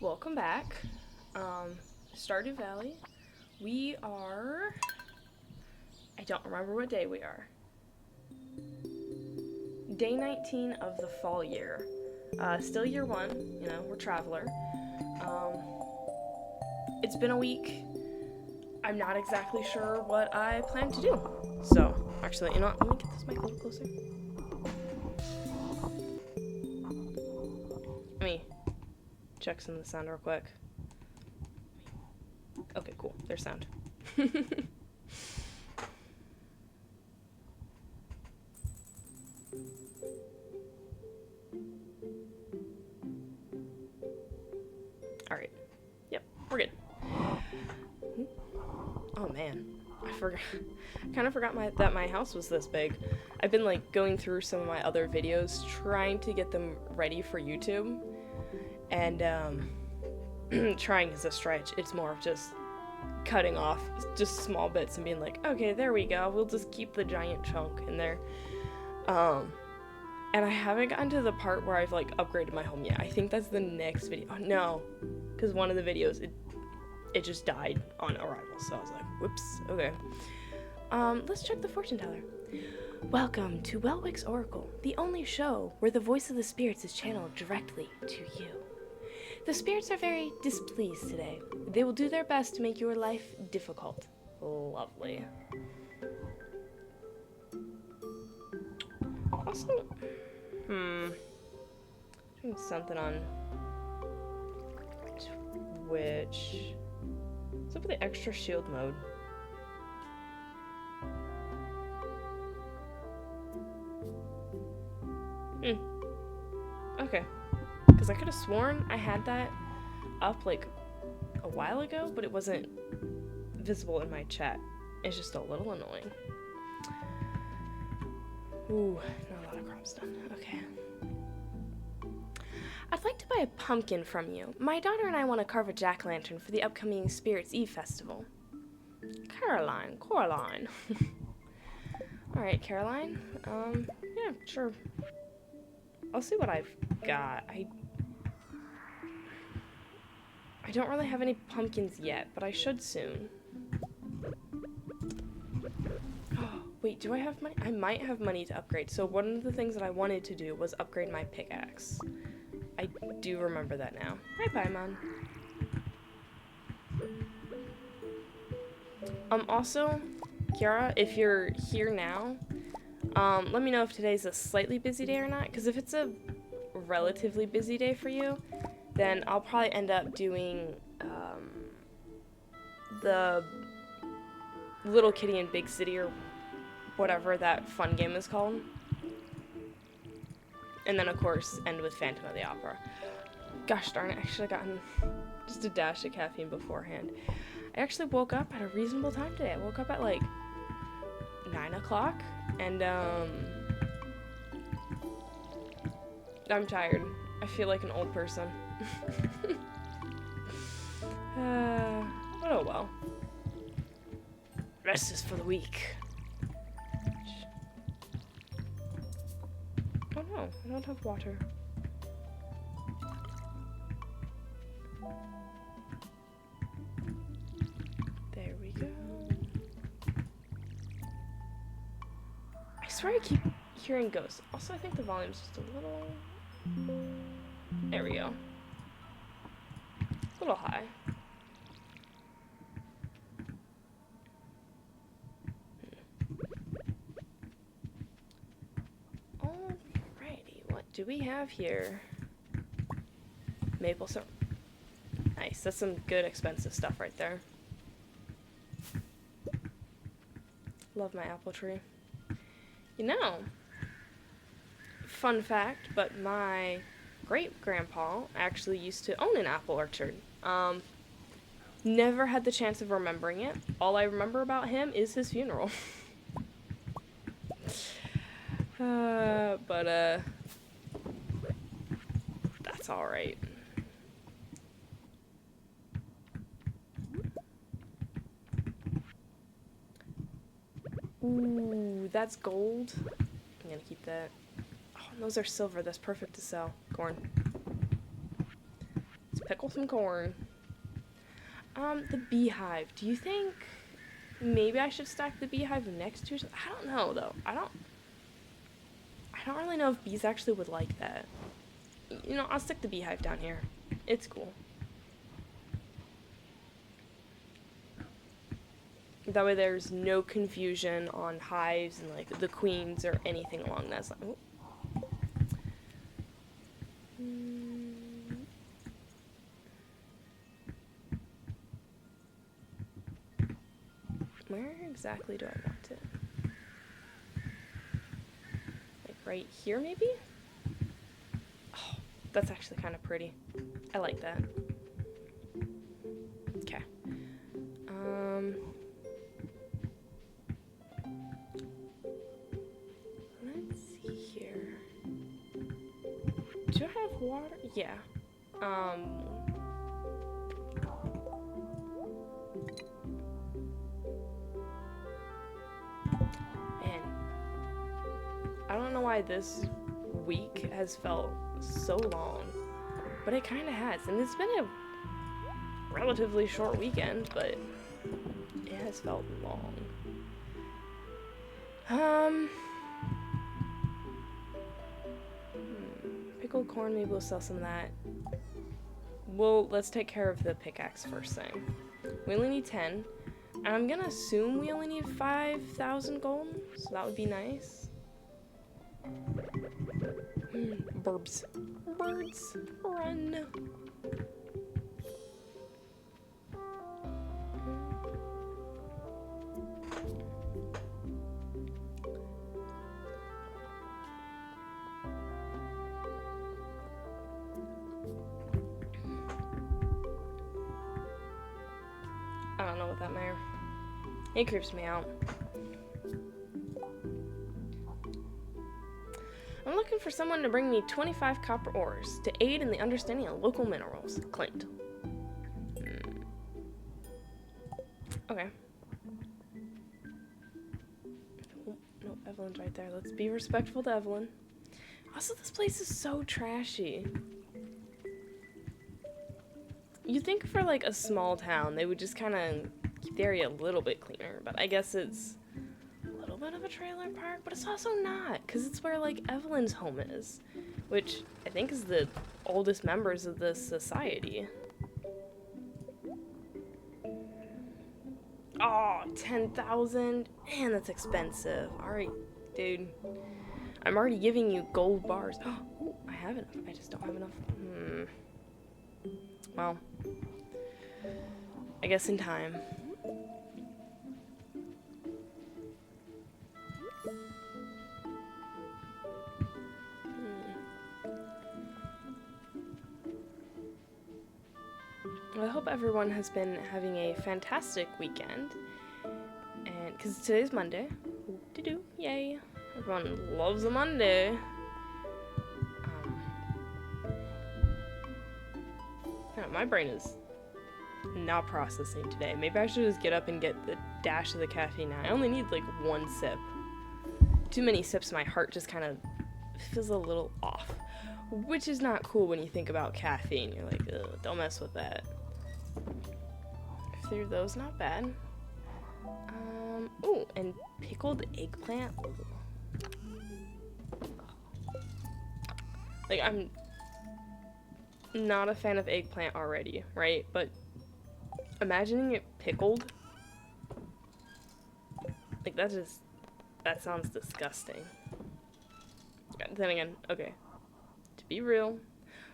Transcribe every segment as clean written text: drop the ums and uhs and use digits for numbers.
Welcome back. Stardew Valley. We are... I don't remember what day we are. Day 19 of the fall year. Still year 1, you know, we're traveler. It's been a week. I'm not exactly sure what I plan to do. So, actually, you know what? Let me get this mic a little closer. Let me check some of the sound real quick. Okay, cool. There's sound. Alright. Yep, we're good. Oh man, I forgot. Kind of forgot that my house was this big. I've been like going through some of my other videos, trying to get them ready for YouTube, and trying is a stretch. It's more of just cutting off just small bits and being like, okay, there we go. We'll just keep the giant chunk in there. And I haven't gotten to the part where I've like upgraded my home yet. I think that's the next video. Oh, no, because one of the videos it just died on arrival, so I was like, whoops, okay. Let's check the fortune teller. Welcome to Welwick's Oracle, the only show where the voice of the spirits is channeled directly to you. The spirits are very displeased today. They will do their best to make your life difficult. Lovely. Also, doing something on Twitch. What's up with the extra shield mode? Okay. Because I could have sworn I had that up like a while ago, but it wasn't visible in my chat. It's just a little annoying. Ooh, not a lot of crops done. Okay. I'd like to buy a pumpkin from you. My daughter and I want to carve a jack-o'-lantern for the upcoming Spirits Eve festival. Coraline. Alright, Caroline. Yeah, sure. I'll see what I've got. I don't really have any pumpkins yet, but I should soon. Wait, do I have money? I might have money to upgrade. So one of the things that I wanted to do was upgrade my pickaxe. I do remember that now. Hi, Paimon. Also, Kiara, if you're here now, let me know if today's a slightly busy day or not, because if it's a relatively busy day for you, then I'll probably end up doing, the Little Kitty in Big City, or whatever that fun game is called. And then, of course, end with Phantom of the Opera. Gosh darn it, I should have gotten just a dash of caffeine beforehand. I actually woke up at a reasonable time today. I woke up at, like, 9 o'clock, and, I'm tired. I feel like an old person. But oh well. Rest is for the weak. Oh no, I don't have water. There we go. I swear I keep hearing ghosts. Also, I think the volume's just a little... There we go. A little high. Do we have here? Maple syrup. Nice, that's some good expensive stuff right there. Love my apple tree. You know, fun fact, but my great-grandpa actually used to own an apple orchard. Never had the chance of remembering it. All I remember about him is his funeral. That's alright. Ooh, that's gold. I'm gonna keep that. Oh, and those are silver. That's perfect to sell. Corn. It's Pickle some corn. The beehive. Do you think maybe I should stack the beehive next to it? I don't know, though. I don't really know if bees actually would like that. You know, I'll stick the beehive down here. It's cool. That way there's no confusion on hives and, like, the queens or anything along that line. Oh. Where exactly do I want it? Like right here, maybe? Oh, that's actually kind of pretty. I like that. Okay. Let's see here. Do I have water? Yeah. Man, I don't know why this week has felt so long, but it kind of has, and it's been a relatively short weekend, but it has felt long. Pickled corn, maybe we'll sell some of that. Well, let's take care of the pickaxe first thing. We only need 10. And I'm gonna assume we only need 5,000 gold, so that would be nice. Burbs. Birds, run. I don't know what that meant. It creeps me out. I'm looking for someone to bring me 25 copper ores to aid in the understanding of local minerals. Clint. Okay. Oh, no, Evelyn's right there. Let's be respectful to Evelyn. Also, this place is so trashy. You'd think for like a small town, they would just kind of keep the area a little bit cleaner, but I guess it's a little bit of a trailer park, but it's also not, because it's where like Evelyn's home is, which I think is the oldest members of this society. Oh, 10,000? Man, that's expensive. Alright, dude. I'm already giving you gold bars. Oh, I have enough. I just don't have enough. Well, I guess in time. Well, I hope everyone has been having a fantastic weekend. And because today's Monday. Whoop-de-doo, yay. Everyone loves a Monday. My brain is not processing today. Maybe I should just get up and get the dash of the caffeine now. I only need like one sip. Too many sips, my heart just kind of feels a little off. Which is not cool when you think about caffeine. You're like, ugh, don't mess with that. 3 of those, not bad. Oh, and pickled eggplant. Like, I'm not a fan of eggplant already, right? But imagining it pickled, like that sounds disgusting. Then again, okay, to be real,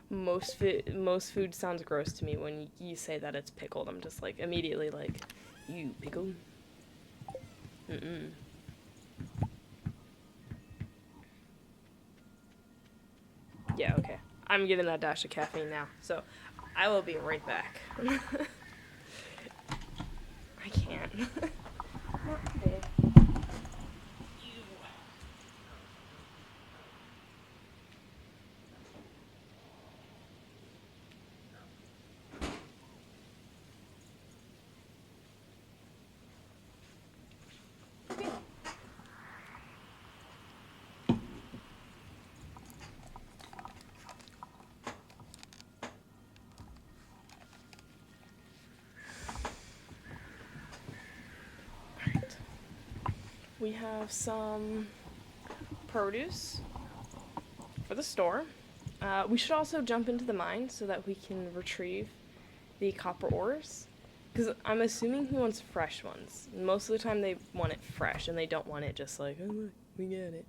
most food sounds gross to me when you say that it's pickled. I'm just like immediately like, you pickled? Yeah, okay. I'm giving that dash of caffeine now, so I will be right back. I can't. Not today. we have some produce for the store. We should also jump into the mine so that we can retrieve the copper ores. Because I'm assuming he wants fresh ones. Most of the time they want it fresh and they don't want it just like, oh, look, we get it.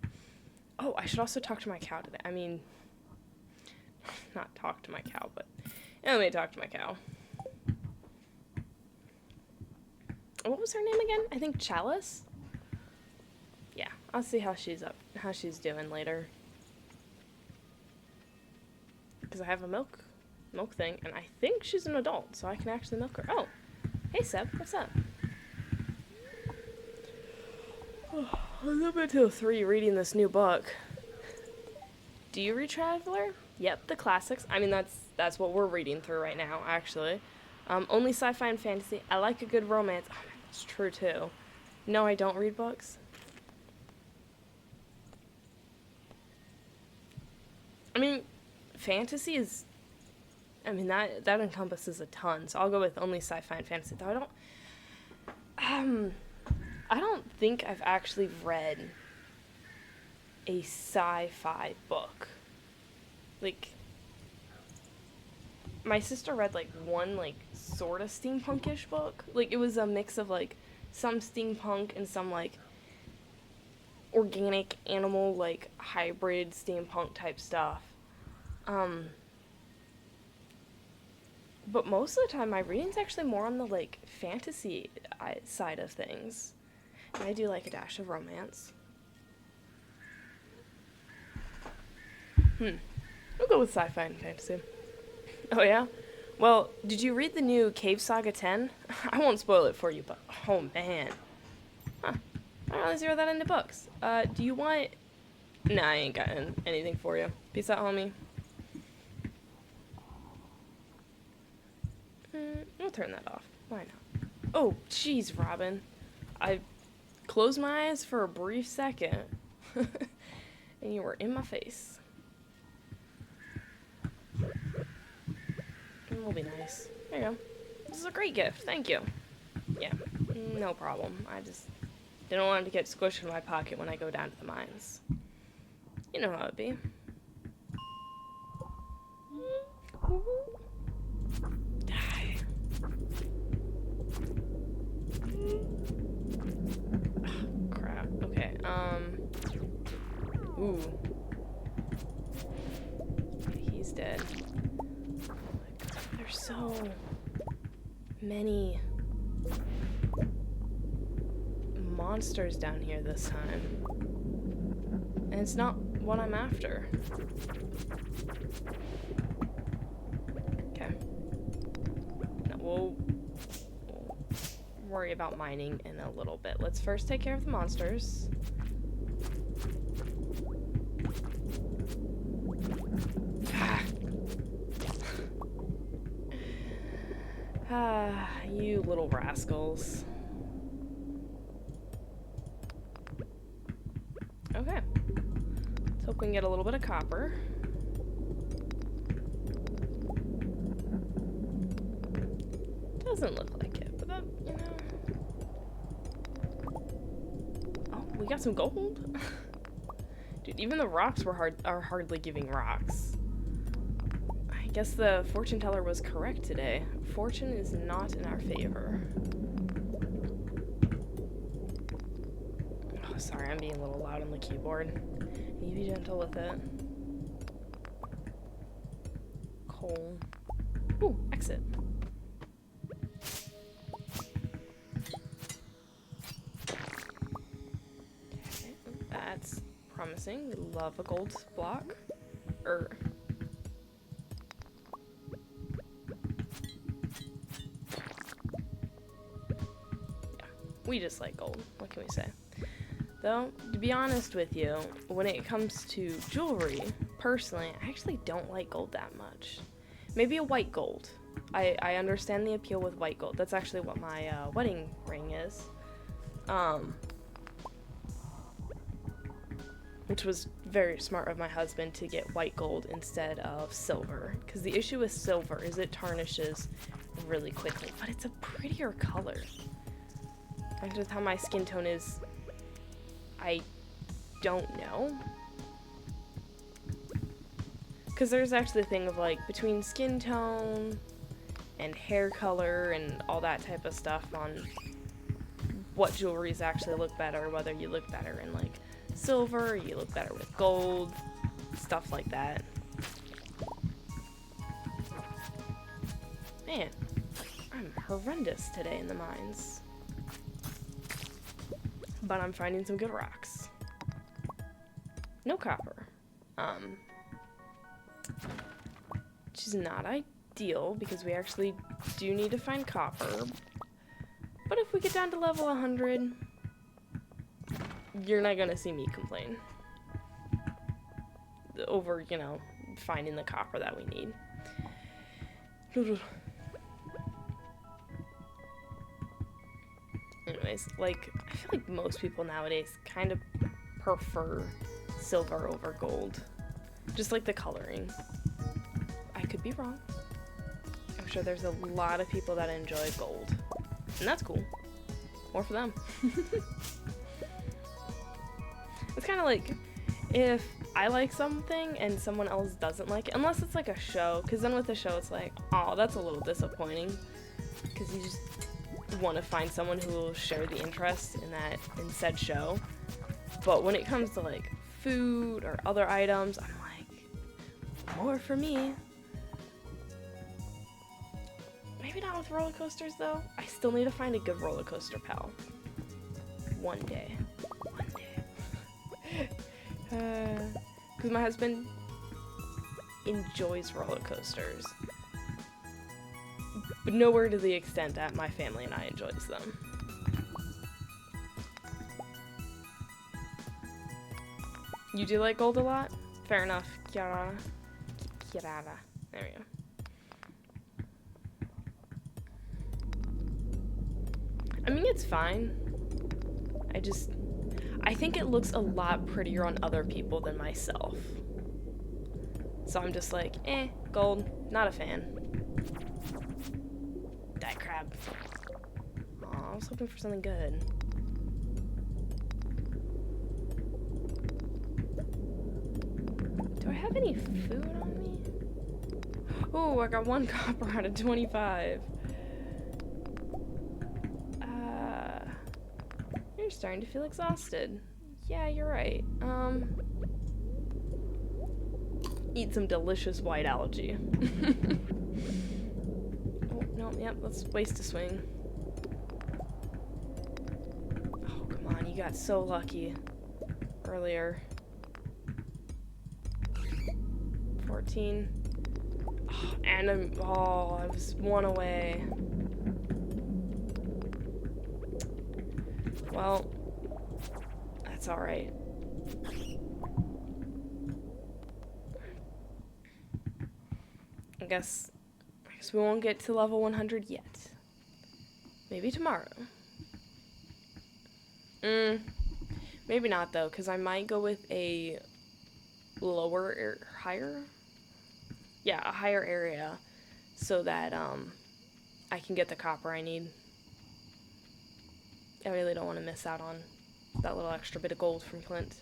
Oh, I should also talk to my cow today. I mean, not talk to my cow, but let me talk to my cow. What was her name again? I think Chalice? Yeah, I'll see how she's doing later. Because I have a milk thing, and I think she's an adult, so I can actually milk her. Oh, hey Seb, what's up? Oh, I'm up until 3 reading this new book. Do you read Traveler? Yep, the classics. I mean, that's what we're reading through right now, actually. Only sci-fi and fantasy. I like a good romance. Oh, that's true, too. No, I don't read books. I mean, fantasy is... I mean, that encompasses a ton, so I'll go with only sci-fi and fantasy. Though I don't think I've actually read a sci-fi book. Like, my sister read, like, one, like, sort of steampunkish book. Like, it was a mix of, like, some steampunk and some, like, organic animal, like, hybrid steampunk type stuff. But most of the time, my reading's actually more on the, like, fantasy side of things. And I do like a dash of romance. We'll go with sci-fi and fantasy. Oh, yeah? Well, did you read the new Cave Saga 10? I won't spoil it for you, but oh, man. Huh. I don't really zero that into books. Do you want... Nah, I ain't got anything for you. Peace out, homie. We'll turn that off. Why not? Oh, jeez, Robin. I closed my eyes for a brief second, and you were in my face. It'll be nice. There you go. This is a great gift. Thank you. Yeah, no problem. I just didn't want it to get squished in my pocket when I go down to the mines. You know how it'd be. Die. Oh, crap. Okay, Ooh. He's dead. There's so many monsters down here this time. And it's not what I'm after. Okay. No, we'll worry about mining in a little bit. Let's first take care of the monsters. You little rascals. Okay. Let's hope we can get a little bit of copper. Doesn't look like it, but that, you know. Oh, we got some gold? Dude, even the rocks are hardly giving rocks. I guess the fortune teller was correct today. Fortune is not in our favor. Oh, sorry, I'm being a little loud on the keyboard. Can you be gentle with it? Coal. Ooh, exit. Okay, that's promising. We love a gold block. We just like gold. What can we say? Though, to be honest with you, when it comes to jewelry, personally, I actually don't like gold that much. Maybe a white gold. I understand the appeal with white gold. That's actually what my wedding ring is. Which was very smart of my husband to get white gold instead of silver. Because the issue with silver is it tarnishes really quickly, but it's a prettier color. And just how my skin tone is I don't know. Because there's actually a thing of like between skin tone and hair color and all that type of stuff on what jewelries actually look better, whether you look better in like silver, or you look better with gold, stuff like that. Man, I'm horrendous today in the mines. But I'm finding some good rocks. No copper. Which is not ideal because we actually do need to find copper. But if we get down to level 100, you're not gonna see me complain over, you know, finding the copper that we need. Anyways, like, I feel like most people nowadays kind of prefer silver over gold. Just like the coloring. I could be wrong. I'm sure there's a lot of people that enjoy gold. And that's cool. More for them. It's kind of like, if I like something and someone else doesn't like it, unless it's like a show, because then with the show it's like, oh, that's a little disappointing. Because you just want to find someone who will share the interest in said show. But when it comes to like food or other items, I'm like, more for me. Maybe not with roller coasters though. I still need to find a good roller coaster pal. One day. Because my husband enjoys roller coasters, but nowhere to the extent that my family and I enjoys them. You do like gold a lot? Fair enough. Kirara. There we go. I mean, it's fine. I think it looks a lot prettier on other people than myself. So I'm just like, gold, not a fan. Die crab. Aw, I was hoping for something good. Do I have any food on me? Oh, I got 1 copper out of 25. You're starting to feel exhausted. Yeah, you're right. Eat some delicious white algae. Oh, no, yep, let's waste a swing. Oh, come on, you got so lucky earlier. 14. Oh, and I was 1 away. Well, that's alright. I guess we won't get to level 100 yet. Maybe tomorrow. Maybe not though, because I might go with a higher area, so that I can get the copper I need. I really don't want to miss out on that little extra bit of gold from Clint.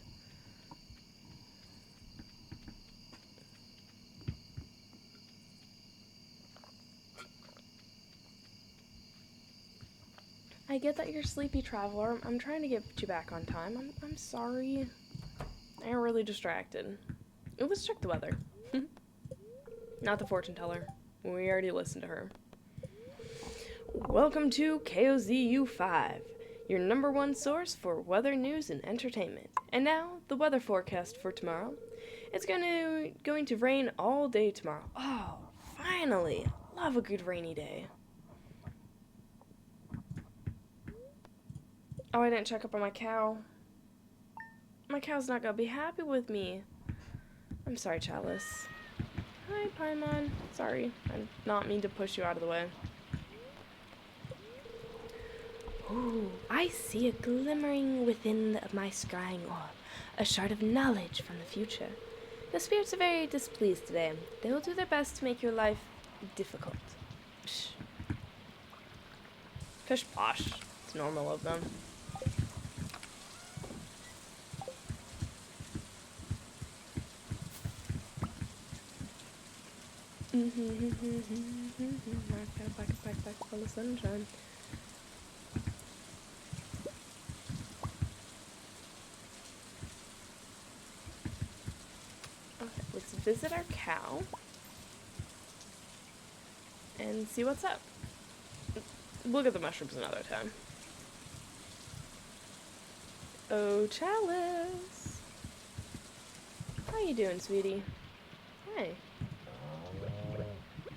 I get that you're sleepy, traveler. I'm trying to get you back on time. I'm sorry. I'm really distracted. Oh, let's check the weather. Not the fortune teller. We already listened to her. Welcome to KOZU5, your #1 source for weather news and entertainment. And now, the weather forecast for tomorrow. It's going to rain all day tomorrow. Oh, finally! Love a good rainy day. Oh, I didn't check up on my cow. My cow's not gonna be happy with me. I'm sorry, Chalice. Hi, Paimon. Sorry, I did not mean to push you out of the way. Ooh, I see a glimmering within my scrying orb, a shard of knowledge from the future. The spirits are very displeased today. They will do their best to make your life difficult. Psh. Pish posh. It's normal of them. Back full of sunshine. Okay, let's visit our cow and see what's up. Look at the mushrooms another time. Oh, Chalice. How you doing, sweetie? Hey.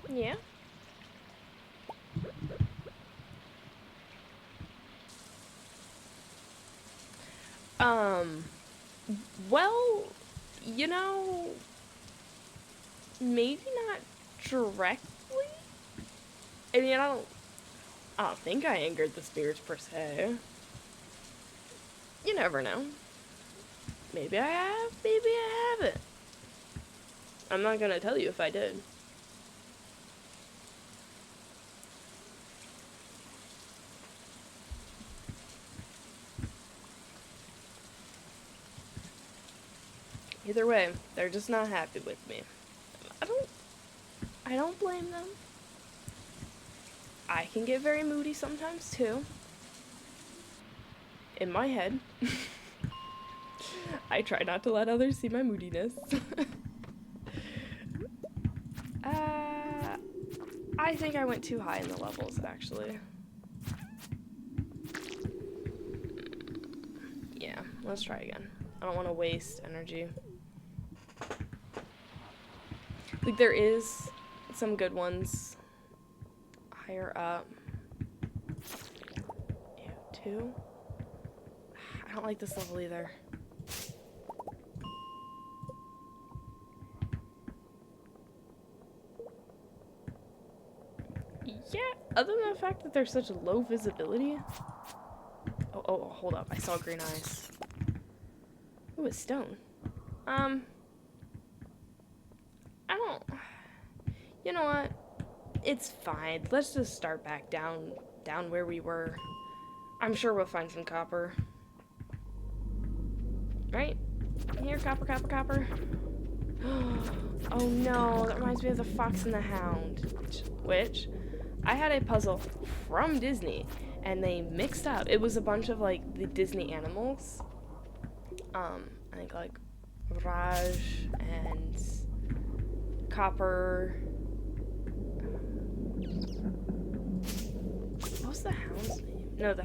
Yeah? Well, you know, maybe not directly. I mean, I don't think I angered the spirits per se. You never know. Maybe I have, maybe I haven't. I'm not gonna tell you if I did. Either way, they're just not happy with me. I don't blame them. I can get very moody sometimes too. In my head. I try not to let others see my moodiness. I think I went too high in the levels, actually. Yeah, let's try again. I don't want to waste energy. Like, there is some good ones higher up. Ew, 2? I don't like this level either. Yeah, other than the fact that there's such low visibility. Oh, hold up. I saw green eyes. Ooh, it's stone. I don't... You know what? It's fine. Let's just start back down where we were. I'm sure we'll find some copper. Right? Here, copper. Oh no, that reminds me of the Fox and the Hound. Which, I had a puzzle from Disney, and they mixed up. It was a bunch of, like, the Disney animals. I think, like, Raj and Copper. What was the hound's name? No,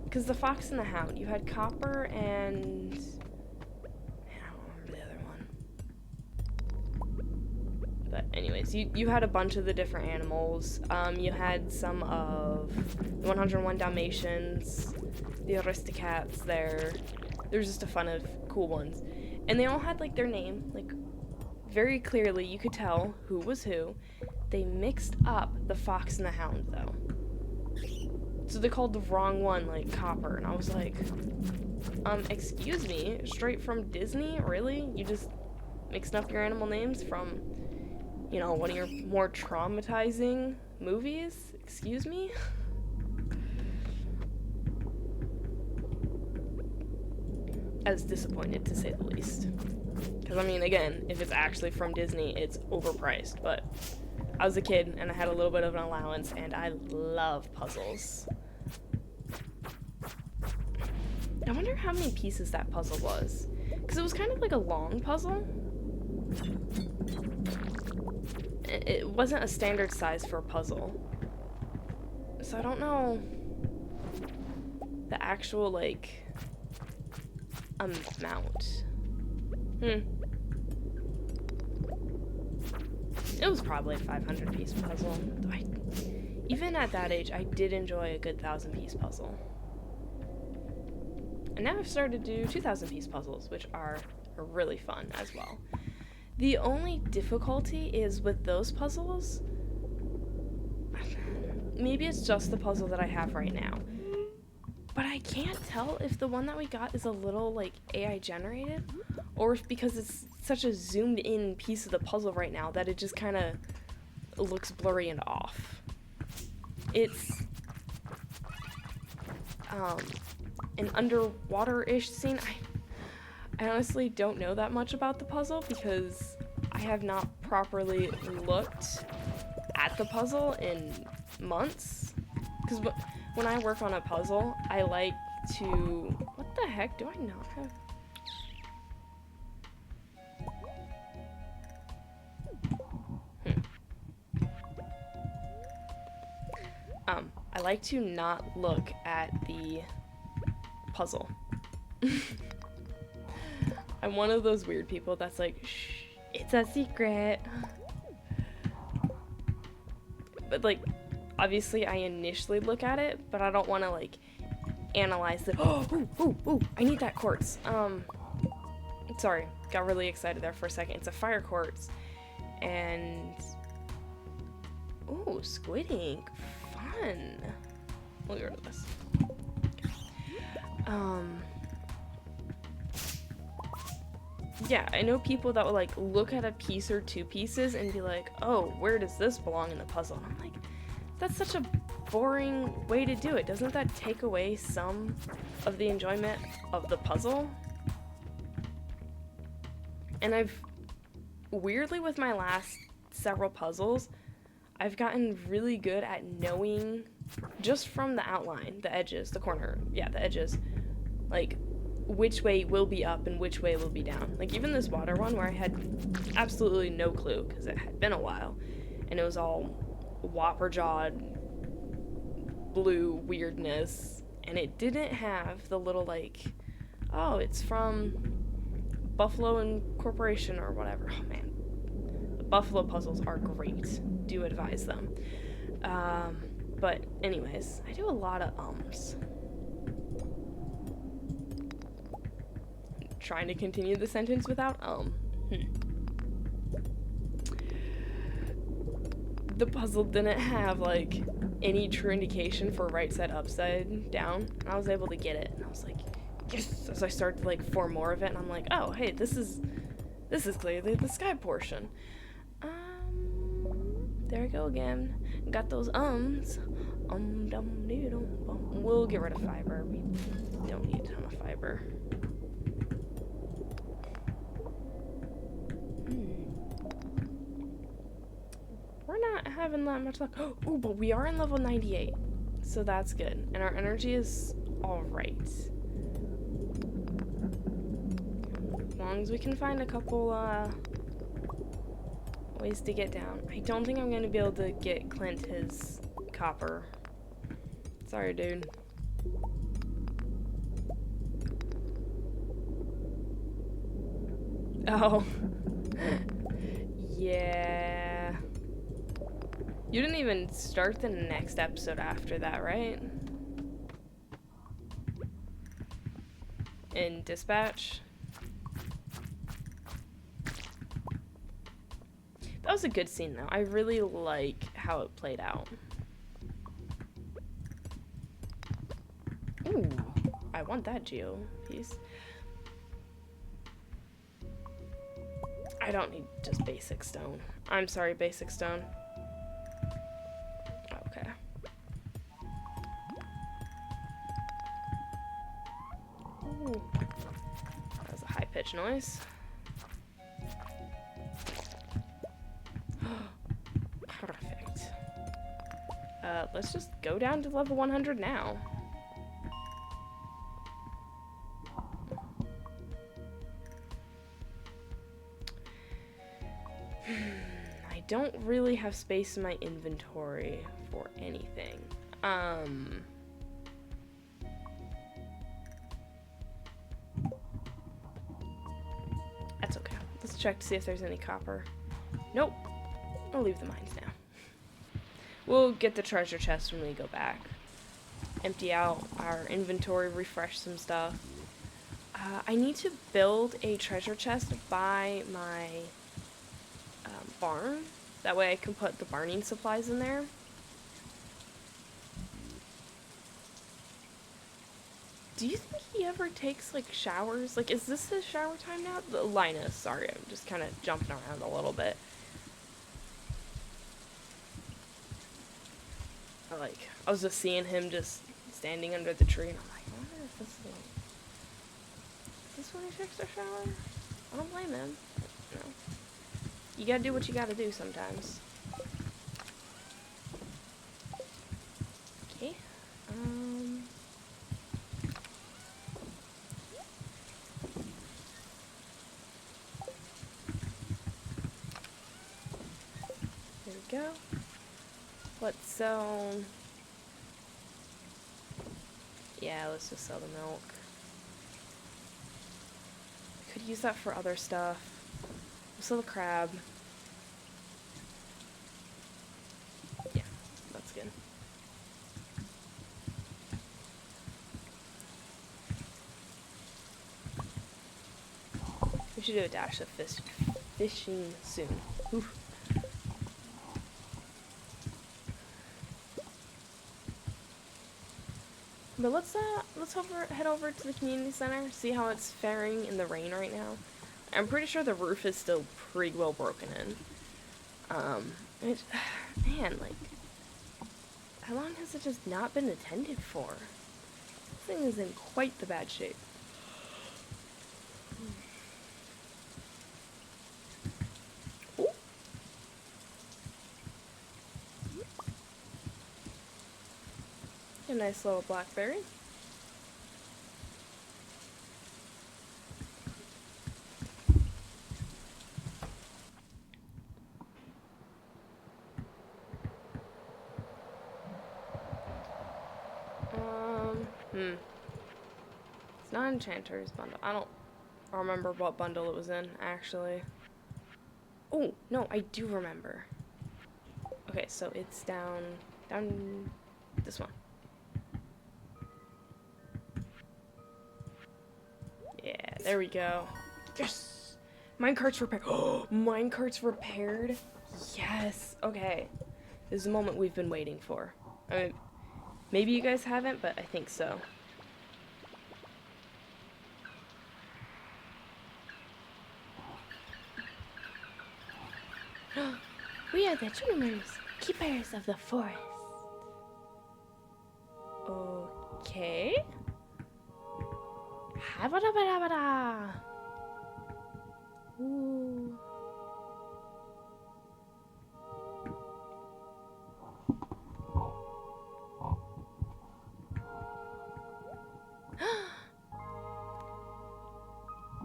because the Fox and the Hound, you had Copper and... I don't remember the other one. But anyways, you had a bunch of the different animals. You had some of the 101 Dalmatians, the Aristocats there. There was just a fun of cool ones. And they all had, like, their name, like, very clearly you could tell who was who. They mixed up the Fox and the Hound, though. So they called the wrong one, like, Copper, and I was like, excuse me, straight from Disney? Really? You just mixed up your animal names from, you know, one of your more traumatizing movies? Excuse me? I was disappointed, to say the least. Because, I mean, again, if it's actually from Disney, it's overpriced, but I was a kid, and I had a little bit of an allowance, and I love puzzles. I wonder how many pieces that puzzle was. Because it was kind of like a long puzzle. It wasn't a standard size for a puzzle. So I don't know the actual, like, amount. It was probably a 500-piece puzzle. Even at that age, I did enjoy a good 1,000-piece puzzle. And now I've started to do 2,000-piece puzzles, which are really fun as well. The only difficulty is with those puzzles, maybe it's just the puzzle that I have right now, but I can't tell if the one that we got is a little, like, AI generated, or if because it's such a zoomed in piece of the puzzle right now that it just kind of looks blurry and off. It's an underwater-ish scene. I honestly don't know that much about the puzzle because I have not properly looked at the puzzle in months. Because when I work on a puzzle, I like to... What the heck do I not have? I like to not look at the puzzle. I'm one of those weird people that's like, shh, it's a secret. But like, obviously I initially look at it, but I don't want to like analyze it. Oh, I need that quartz. Sorry, got really excited there for a second. It's a fire quartz. And, ooh, squid ink. Fun. We'll get rid of this. Yeah, I know people that will like look at a piece or two pieces and be like, oh, where does this belong in the puzzle? And I'm like, that's such a boring way to do it. Doesn't that take away some of the enjoyment of the puzzle? And I've, weirdly with my last several puzzles, I've gotten really good at knowing, just from the outline, the edges, the corner, yeah, the edges, like, which way will be up and which way will be down. Like, even this water one where I had absolutely no clue, because it had been a while, and it was all whopper-jawed, blue weirdness, and it didn't have the little, like, oh, it's from Buffalo Incorporation or whatever. Oh, man. The Buffalo puzzles are great. Do advise them. But anyways, I do a lot of Trying to continue the sentence without The puzzle didn't have like any true indication for right side upside down, and I was able to get it, and I was like, yes! As I started to like form more of it, and I'm like, oh hey, this is clearly the sky portion. There I go again. Got those ums. Dum dee dum bum. We'll get rid of fiber. We don't need a ton of fiber. We're not having that much luck. Oh, but we are in level 98. So that's good. And our energy is alright. As long as we can find a couple, ways to get down. I don't think I'm gonna be able to get Clint his copper. Sorry, dude. Oh. Yeah. You didn't even start the next episode after that, right? In Dispatch? That was a good scene, though. I really like how it played out. Ooh, I want that geo piece. I don't need just basic stone. I'm sorry, basic stone. Okay. Ooh. That was a high-pitched noise. Perfect. Let's just go down to level 100 now. I don't really have space in my inventory for anything. That's okay. Let's check to see if there's any copper. Nope. I'll leave the mines now. We'll get the treasure chest when we go back. Empty out our inventory, refresh some stuff. I need to build a treasure chest by my barn. That way I can put the barning supplies in there. Do you think he ever takes, like, showers? Like, is this his shower time now? Linus, sorry, I'm just kind of jumping around a little bit. I was just seeing him just standing under the tree, and I'm like, I wonder if is this when he takes a shower? I don't blame him. No. you gotta do what you gotta do sometimes. Okay. There we go. Let's sell. Yeah, let's just sell the milk. Could use that for other stuff. We'll sell the crab. Yeah, that's good. We should do a dash of fishing soon. Oof. But let's head over to the community center, see how it's faring in the rain right now. I'm pretty sure the roof is still pretty well broken in. Man, like, how long has it just not been attended for? This thing is in quite the bad shape. Ooh. A nice little blackberry. It's not Enchanter's bundle. I don't remember what bundle it was in, actually. Oh, no, I do remember. Okay, so it's down this one. Yeah, there we go. Yes! Minecart's repaired. Oh, minecart's repaired? Yes! Okay. This is the moment we've been waiting for. I mean, maybe you guys haven't, but I think so. We are the dreamers, keepers of the forest. Okay. Habada-bada-bada. Ooh.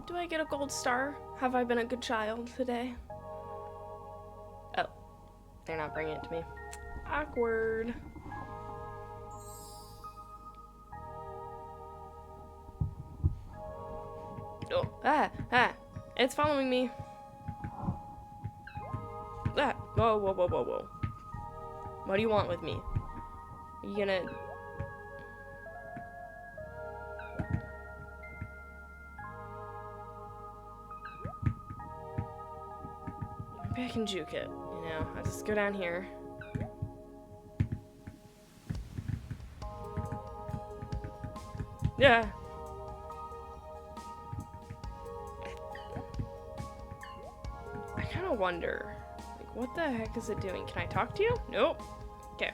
Do I get a gold star? Have I been a good child today? Oh, they're not bringing it to me. Awkward. Oh, it's following me. Whoa, whoa, whoa, whoa, whoa. What do you want with me? Are you gonna... Maybe I can juke it, you know? I'll just go down here. Yeah. I kind of wonder, like, what the heck is it doing? Can I talk to you? Nope. Okay.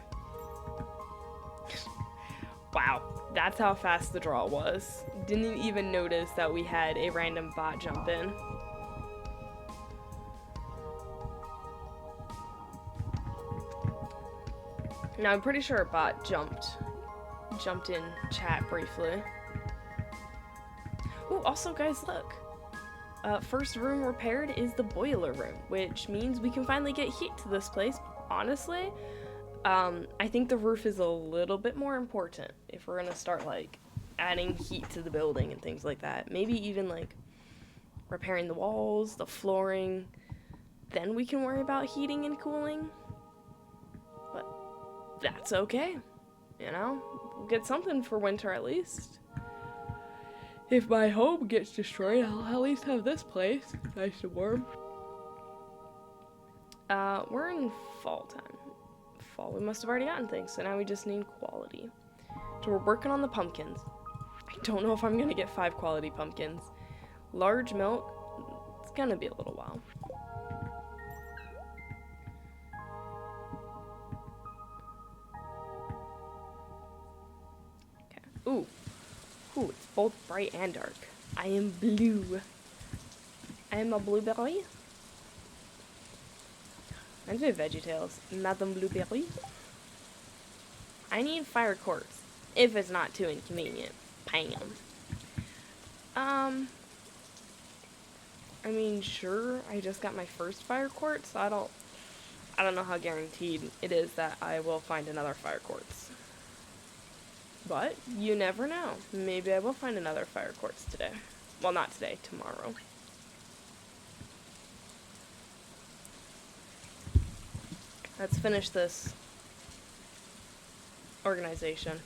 Wow, that's how fast the draw was. Didn't even notice that we had a random bot jump in. Now, I'm pretty sure a bot jumped in chat briefly. Ooh, also, guys, look. First room repaired is the boiler room, which means we can finally get heat to this place. Honestly, I think the roof is a little bit more important if we're gonna start, like, adding heat to the building and things like that. Maybe even, like, repairing the walls, the flooring. Then we can worry about heating and cooling. But that's okay. You know? We'll get something for winter at least. If my home gets destroyed, I'll at least have this place nice and warm. We're in fall time. Fall, we must have already gotten things, so now we just need quality. So we're working on the pumpkins. I don't know if I'm gonna get 5 quality pumpkins. Large milk, it's gonna be a little while. Okay. Ooh, it's both bright and dark. I am blue. I am a blueberry. Reminds me of VeggieTales. Madame Blueberry. I need fire quartz. If it's not too inconvenient. Bam. I mean, sure, I just got my first fire quartz. I don't know how guaranteed it is that I will find another fire quartz. But you never know. Maybe I will find another fire quartz today. Well, not today, tomorrow. Let's finish this organization.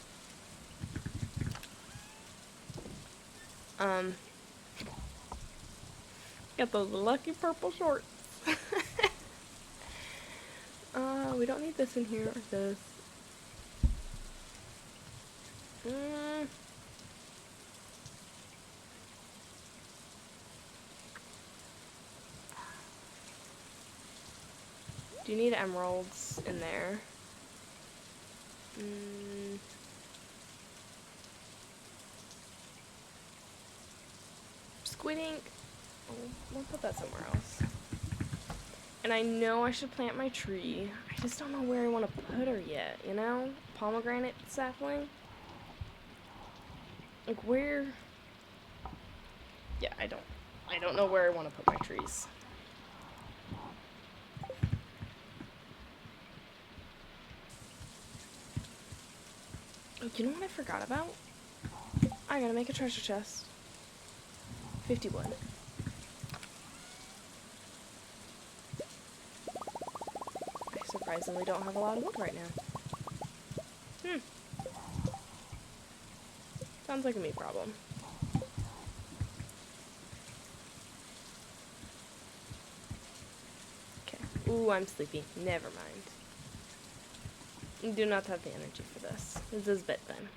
Got those lucky purple shorts. We don't need this in here or this. Do you need emeralds in there? Squid ink. Oh, we'll put that somewhere else. And I know I should plant my tree. I just don't know where I want to put her yet, you know? Pomegranate sapling? Like where? Yeah, I don't know where I want to put my trees. Oh, you know what I forgot about? I gotta make a treasure chest. 50 wood. I surprisingly don't have a lot of wood right now. Sounds like a me problem. Okay. Ooh, I'm sleepy. Never mind. Do not have the energy for this. This is bedtime.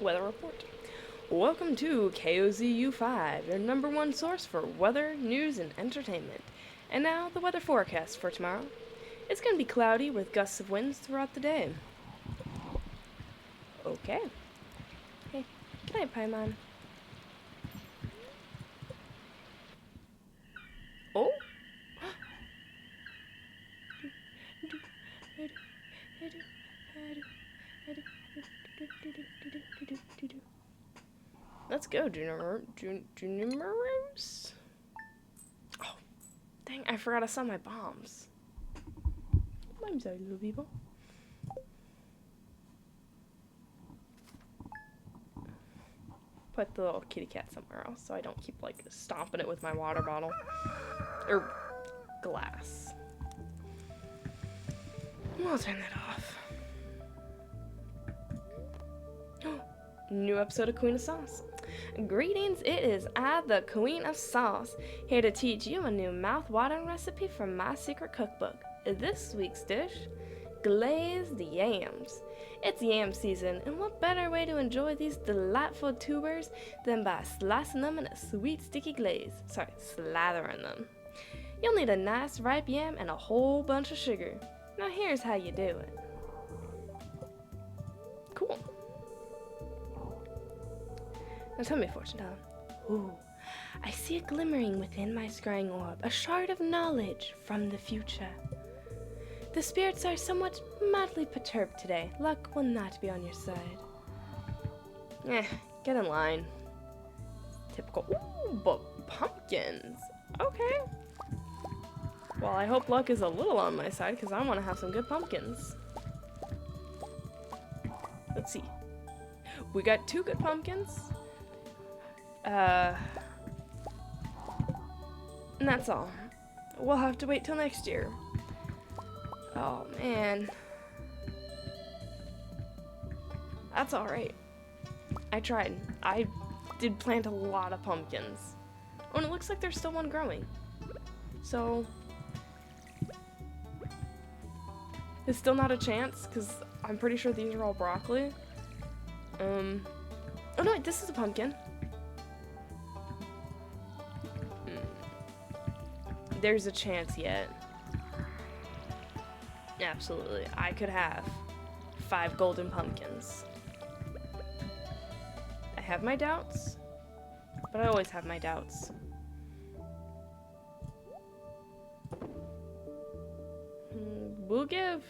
Weather report. Welcome to KOZU5, your #1 source for weather, news, and entertainment. And now, the weather forecast for tomorrow. It's going to be cloudy with gusts of winds throughout the day. Okay. Hey, good night, Paimon. Oh? Let's go, Junior Rose. Oh, dang, I forgot I saw my bombs. I'm sorry, little people. Put the little kitty cat somewhere else so I don't keep, like, stomping it with my water bottle. Or glass. I'll turn that off. New episode of Queen of Sauce. Greetings, it is I, the Queen of Sauce, here to teach you a new mouth-watering recipe from my secret cookbook. This week's dish, glazed yams. It's yam season, and what better way to enjoy these delightful tubers than by slicing them in a sweet sticky glaze. Sorry, slathering them. You'll need a nice ripe yam and a whole bunch of sugar. Now here's how you do it. Cool. Now tell me, fortune teller. Ooh, I see a glimmering within my scrying orb, a shard of knowledge from the future. The spirits are somewhat mildly perturbed today. Luck will not be on your side. Get in line. Typical. Ooh, but pumpkins. Okay. Well, I hope luck is a little on my side, because I want to have some good pumpkins. Let's see. We got 2 good pumpkins. And that's all. We'll have to wait till next year. Oh, man. That's alright. I tried. I did plant a lot of pumpkins. Oh, and it looks like there's still one growing. So... it's still not a chance, because I'm pretty sure these are all broccoli. Oh no, wait, this is a pumpkin. There's a chance yet. Absolutely. I could have 5 golden pumpkins. I have my doubts, but I always have my doubts. we'll give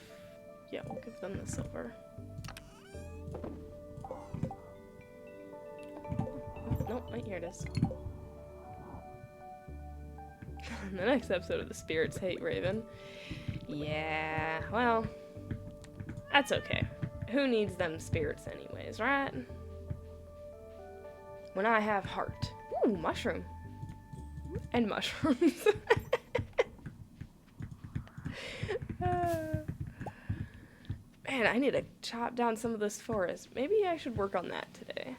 them the silver. Nope, right here it is. The next episode of the Spirits Hate Raven. Yeah, well, that's okay. Who needs them spirits anyways, right? When I have heart. Ooh, mushroom. And mushrooms. Man, I need to chop down some of this forest. Maybe I should work on that today.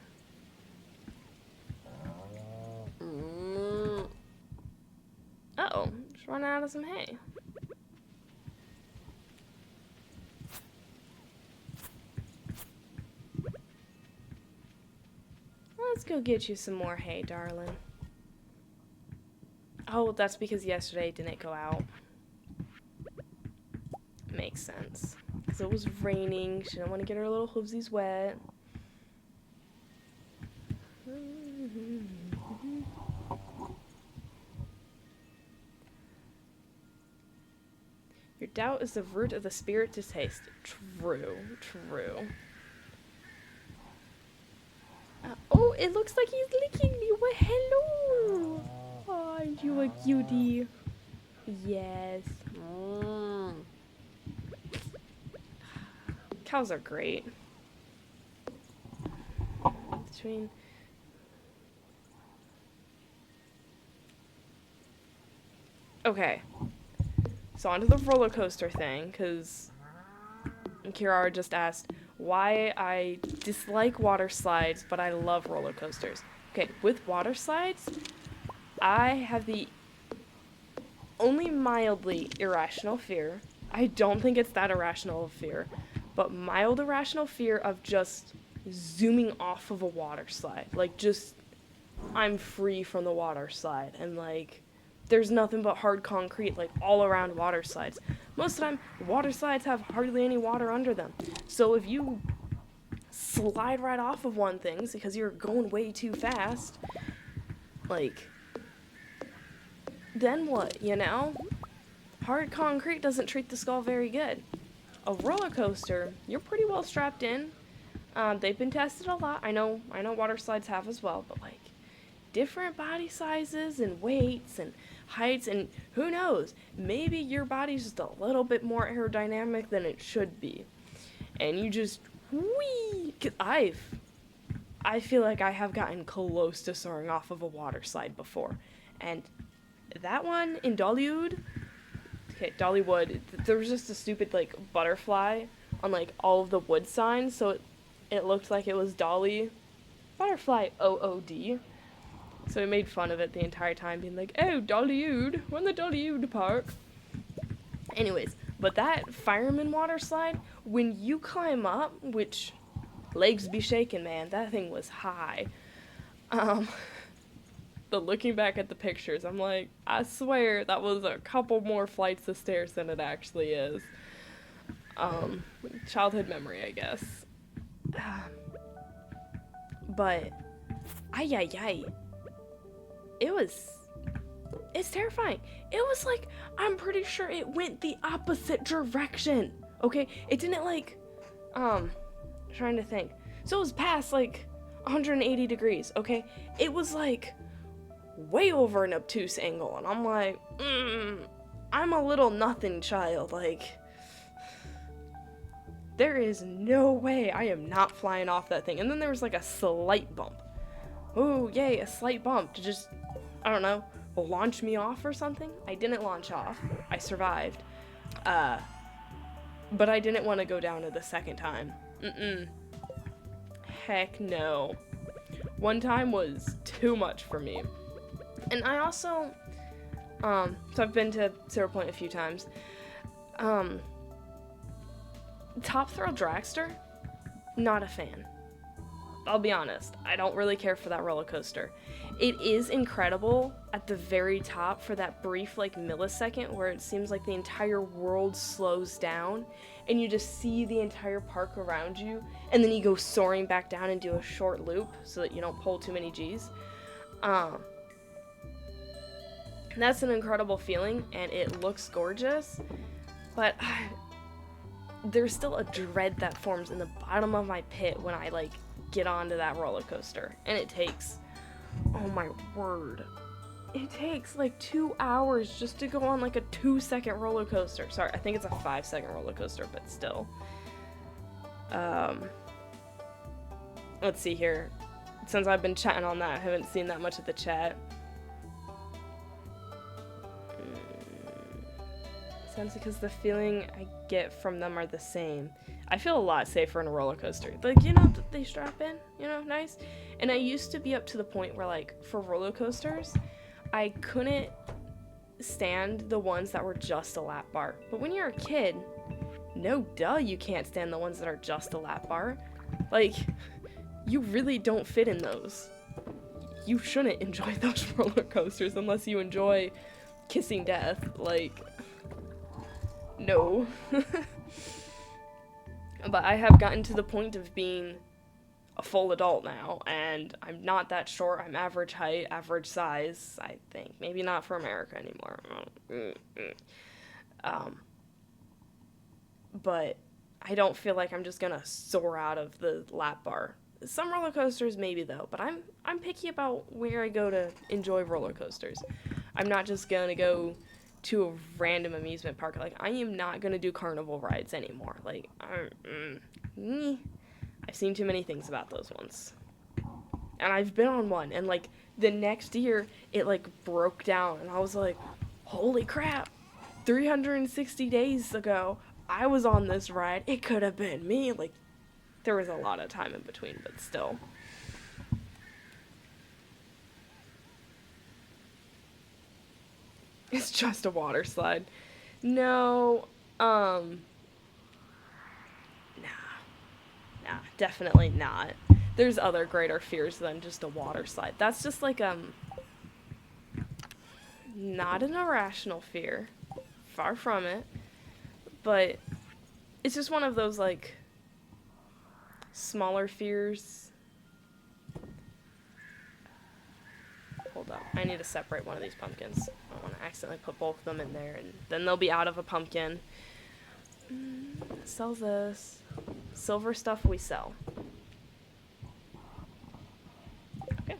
Uh-oh, just running out of some hay. Let's go get you some more hay, darling. Oh, that's because yesterday it didn't go out. Makes sense. Because it was raining. She didn't want to get her little hoovesies wet. Your doubt is the root of the spirit to taste. True, true. Oh, it looks like he's licking me. Well, hello. Oh, you a cutie. Yes. Cows are great. Between... Okay. So onto the roller coaster thing, because Kirara just asked why I dislike water slides, but I love roller coasters. Okay, with water slides, I have the only mildly irrational fear. I don't think it's that irrational of fear, but mild irrational fear of just zooming off of a water slide. Like, just, I'm free from the water slide, and like, there's nothing but hard concrete, like, all around water slides. Most of the time, water slides have hardly any water under them. So if you slide right off of one thing because you're going way too fast, like, then what, you know? Hard concrete doesn't treat the skull very good. A roller coaster, you're pretty well strapped in. They've been tested a lot. I know water slides have as well, but like, different body sizes and weights and heights, and who knows, maybe your body's just a little bit more aerodynamic than it should be, and you just whee. 'Cause I feel like I have gotten close to soaring off of a water slide before, and that one in Dollywood, there was just a stupid like butterfly on like all of the wood signs, so it looked like it was Dolly Butterfly OOD. So we made fun of it the entire time, being like, oh, Dollywood, we're in the Dollywood park. Anyways, but that fireman water slide, when you climb up, which legs be shaking, man, that thing was high. But looking back at the pictures, I'm like, I swear that was a couple more flights of stairs than it actually is. Childhood memory, I guess. But, ay. It's terrifying. It was like, I'm pretty sure it went the opposite direction. Okay, it didn't like, trying to think. So it was past like 180 degrees, okay? It was like way over an obtuse angle, and I'm like, I'm a little nothing child, like, there is no way I am not flying off that thing. And then there was like a slight bump. Oh, yay, a slight bump to just, I don't know, launch me off or something. I didn't launch off. I survived. But I didn't want to go down it the second time. Heck no. One time was too much for me. And I also, so I've been to Zero Point a few times. Top Thrill Dragster, not a fan. I'll be honest, I don't really care for that roller coaster. It is incredible at the very top for that brief like millisecond where it seems like the entire world slows down and you just see the entire park around you, and then you go soaring back down and do a short loop so that you don't pull too many G's. That's an incredible feeling, and it looks gorgeous, but there's still a dread that forms in the bottom of my pit when I, like, get onto that roller coaster. And it takes, oh my word, it takes like 2 hours just to go on like a 2-second roller coaster. Sorry, I think it's a 5-second roller coaster, but still. Let's see here. Since I've been chatting on that, I haven't seen that much of the chat. Sense because the feeling I get from them are the same. I feel a lot safer in a roller coaster. Like, you know, they strap in, you know, nice. And I used to be up to the point where, like, for roller coasters, I couldn't stand the ones that were just a lap bar. But when you're a kid, no duh, you can't stand the ones that are just a lap bar. Like, you really don't fit in those. You shouldn't enjoy those roller coasters unless you enjoy kissing death. Like, no. But I have gotten to the point of being a full adult now, and I'm not that short. I'm average height, average size, I think. Maybe not for America anymore. But I don't feel like I'm just gonna soar out of the lap bar. Some roller coasters maybe though, but I'm picky about where I go to enjoy roller coasters. I'm not just gonna go to a random amusement park. Like, I am not gonna do carnival rides anymore. Like, I've seen too many things about those ones. And I've been on one, and like the next year it like broke down, and I was like, holy crap, 360 days ago I was on this ride. It could have been me. Like, there was a lot of time in between, but still. It's just a water slide. No, nah, definitely not. There's other greater fears than just a water slide. That's just like, not an irrational fear. Far from it. But it's just one of those, like, smaller fears. Hold up. I need to separate one of these pumpkins. I don't want to accidentally put both of them in there, and then they'll be out of a pumpkin. Sells this. Silver stuff we sell. Okay.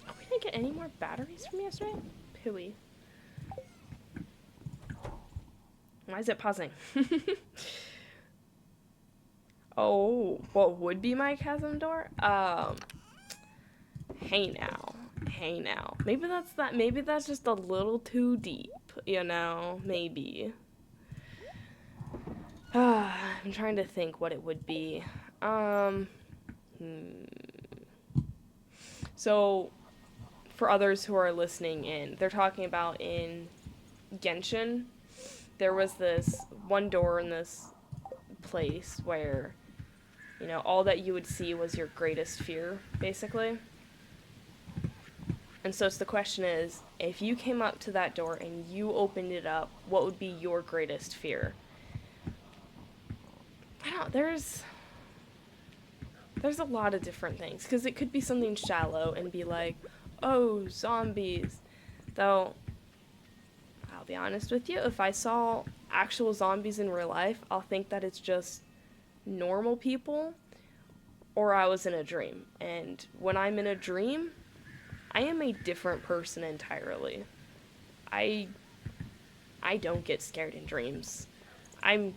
Oh, we didn't get any more batteries from yesterday? Pooey. Why is it pausing? Oh, what would be my chasm door? Hey now. Maybe that's just a little too deep, you know? Maybe. I'm trying to think what it would be. So, for others who are listening in, they're talking about in Genshin, there was this one door in this place where, you know, all that you would see was your greatest fear, basically. And so the question is, if you came up to that door and you opened it up, what would be your greatest fear? I don't know, there's a lot of different things, because it could be something shallow and be like, oh, zombies. Though, I'll be honest with you, if I saw actual zombies in real life, I'll think that it's just normal people, or I was in a dream. And when I'm in a dream, I am a different person entirely. I don't get scared in dreams. I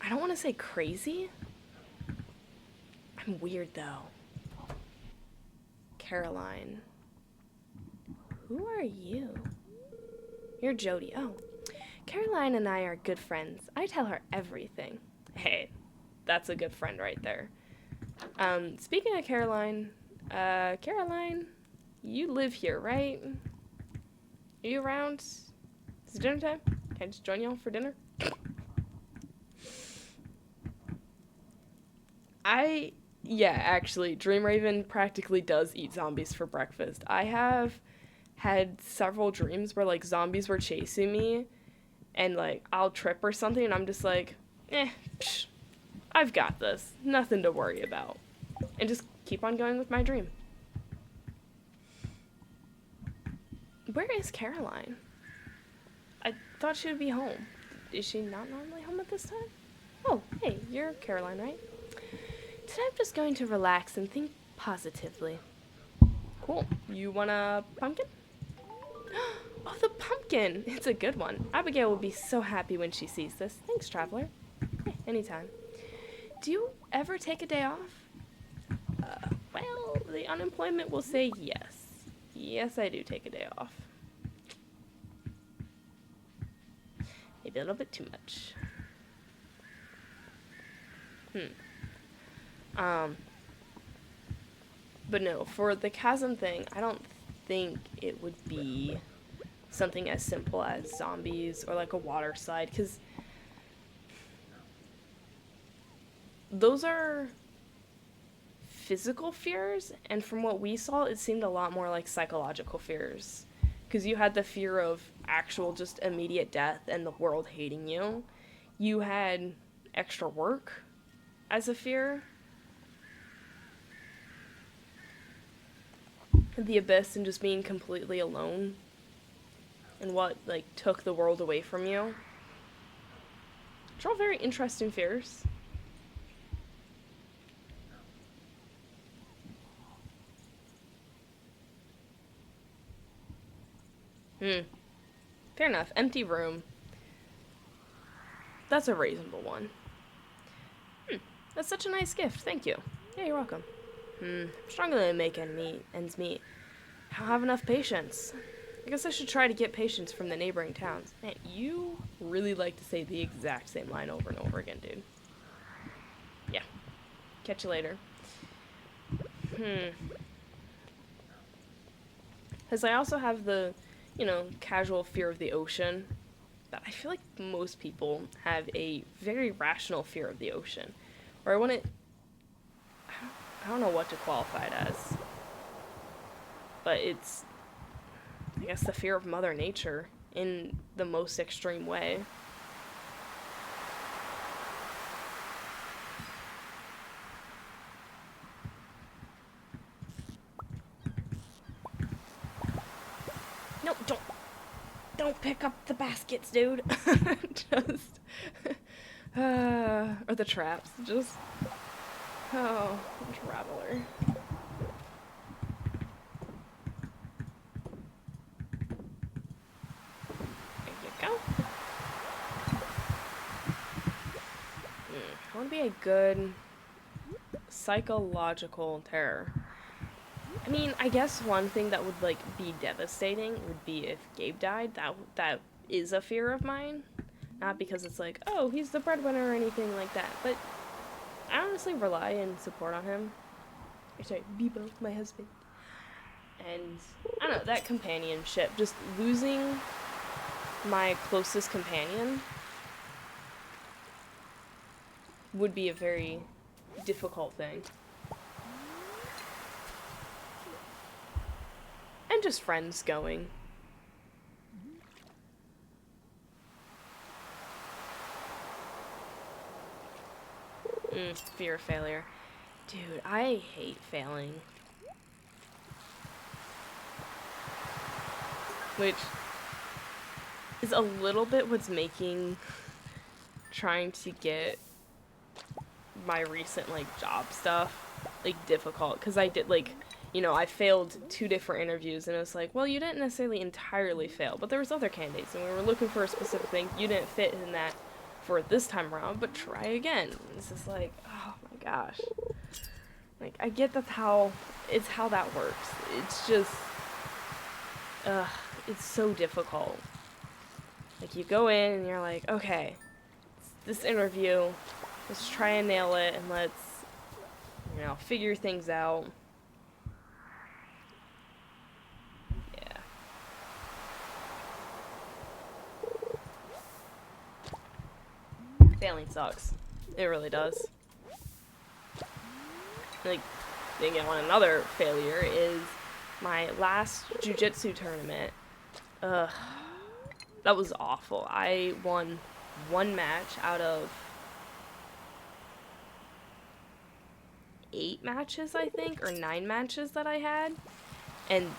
don't want to say crazy. I'm weird though. Caroline. Who are you? You're Jody. Oh. Caroline and I are good friends. I tell her everything. Hey, that's a good friend right there. Speaking of Caroline, Caroline, you live here, right? Are you around? Is it dinner time? Can I just join y'all for dinner? Yeah, actually, Dream Raven practically does eat zombies for breakfast. I have had several dreams where, like, zombies were chasing me, and, like, I'll trip or something, and I'm just like, I've got this. Nothing to worry about. And just keep on going with my dream. Where is Caroline? I thought she would be home. is she not normally home at this time? Oh, hey, you're Caroline, right? Today I'm just going to relax and think positively. Cool. You want a pumpkin? Oh, the pumpkin! It's a good one. Abigail will be so happy when she sees this. Thanks, Traveler. Hey, anytime. Do you ever take a day off? Well, the unemployment will say yes. Yes, I do take a day off. Maybe a little bit too much. But no, for the chasm thing, I don't think it would be something as simple as zombies or like a water slide, because those are physical fears, and from what we saw, it seemed a lot more like psychological fears, because you had the fear of actual just immediate death and the world hating you. You had extra work as a fear. The abyss and just being completely alone and what like took the world away from you. Which are all very interesting fears. Fair enough. Empty room. That's a reasonable one. That's such a nice gift. Thank you. Yeah, you're welcome. Struggling to make ends meet. I don't have enough patience. I guess I should try to get patience from the neighboring towns. Man, you really like to say the exact same line over and over again, dude. Yeah. Catch you later. Because I also have the, casual fear of the ocean. But I feel like most people have a very rational fear of the ocean. Or I don't know what to qualify it as. But it's, I guess, the fear of Mother Nature in the most extreme way. No, don't pick up the baskets, dude. Just, or the traps. Just, oh, traveler. I want to be a good psychological terror. I mean, I guess one thing that would, be devastating would be if Gabe died. That is a fear of mine. Not because it's like, oh, he's the breadwinner or anything like that. But I honestly rely and support on him. Sorry, Bebo, my husband. And, I don't know, that companionship. Just losing my closest companion would be a very difficult thing. And just friends going. Fear of failure. Dude, I hate failing. Which is a little bit what's making trying to get my recent, job stuff, difficult. Because I did, I failed 2 different interviews, and it was like, well, you didn't necessarily entirely fail, but there was other candidates, and we were looking for a specific thing. You didn't fit in that for this time around, but try again. And it's just like, oh my gosh. I get that's how that works. It's just, it's so difficult. You go in, and you're like, okay, this interview, let's try and nail it, and let's, figure things out. Yeah. Failing sucks. It really does. Thinking on another failure is my last jiu-jitsu tournament. That was awful. I won 1 match out of 8 matches, I think, or 9 matches that I had. And,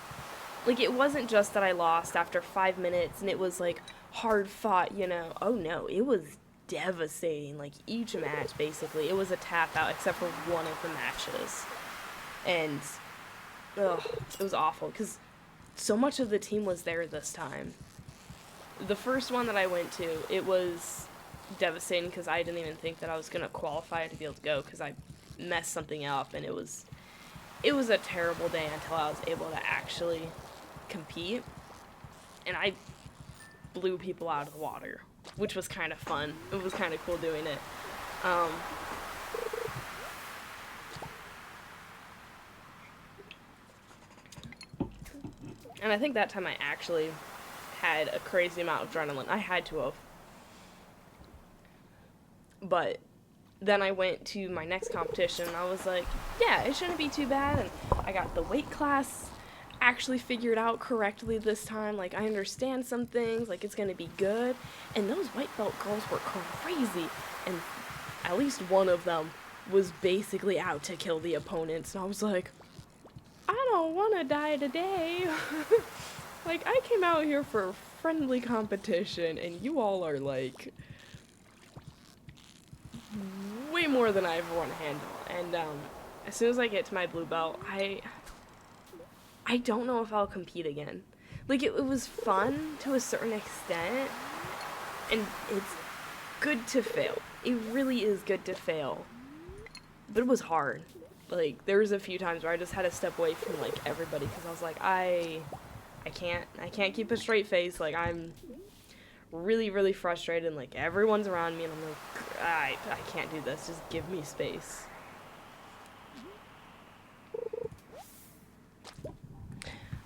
like, it wasn't just that I lost after 5 minutes and it was, like, hard fought, you know. Oh, no, it was devastating. Like, each match, basically, it was a tap out except for one of the matches. And, ugh, it was awful, because so much of the team was there this time. The first one that I went to, it was devastating because I didn't even think that I was going to qualify to be able to go because I messed something up, and it was a terrible day until I was able to actually compete, and I blew people out of the water, which was kind of fun. It was kind of cool doing it. And I think that time I actually had a crazy amount of adrenaline. I had to have. But then I went to my next competition, and I was like, yeah, it shouldn't be too bad, and I got the weight class actually figured out correctly this time. Like, I understand some things, like, it's gonna be good, and those white belt girls were crazy, and at least one of them was basically out to kill the opponents, and I was like, I don't want to die today. Like, I came out here for friendly competition, and you all are, like, way more than I ever want to handle. And, as soon as I get to my blue belt, I don't know if I'll compete again. Like, it was fun to a certain extent, and it's good to fail. It really is good to fail. But it was hard. Like, there was a few times where I just had to step away from, like, everybody, because I was like, I can't keep a straight face. Like, I'm really, really frustrated, and, like, everyone's around me, and I'm like, I can't do this. Just give me space.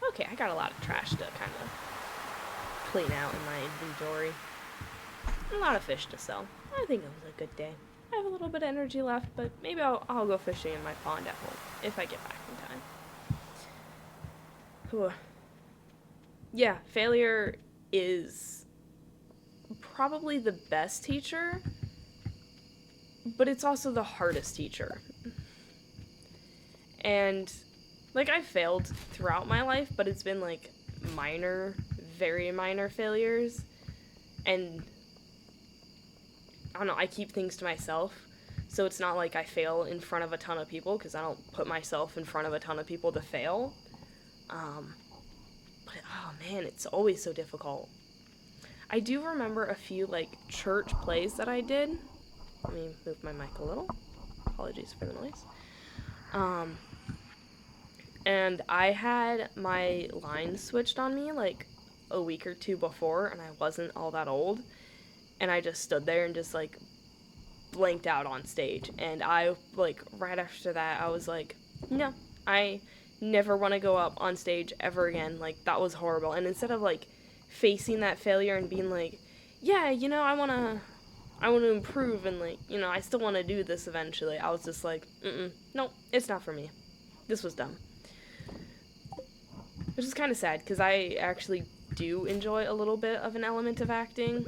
Okay, I got a lot of trash to kind of clean out in my inventory. A lot of fish to sell. I think it was a good day. I have a little bit of energy left, but maybe I'll go fishing in my pond at home if I get back in time. Whew. Yeah, failure is probably the best teacher, but it's also the hardest teacher. And, like, I've failed throughout my life, but it's been, like, minor, very minor failures. And, I don't know, I keep things to myself. So it's not like I fail in front of a ton of people, because I don't put myself in front of a ton of people to fail. But, oh man, it's always so difficult. I do remember a few, like, church plays that I did. Let me move my mic a little. Apologies for the noise. And I had my lines switched on me, like, a week or two before, and I wasn't all that old. And I just stood there and just, like, blanked out on stage. And I, like, right after that, I was like, no, I never want to go up on stage ever again. Like, that was horrible. And instead of, like, facing that failure and being like, yeah, you know, I want to improve and, like, you know, I still want to do this eventually, I was just like, nope, it's not for me. This was dumb. Which is kind of sad, because I actually do enjoy a little bit of an element of acting,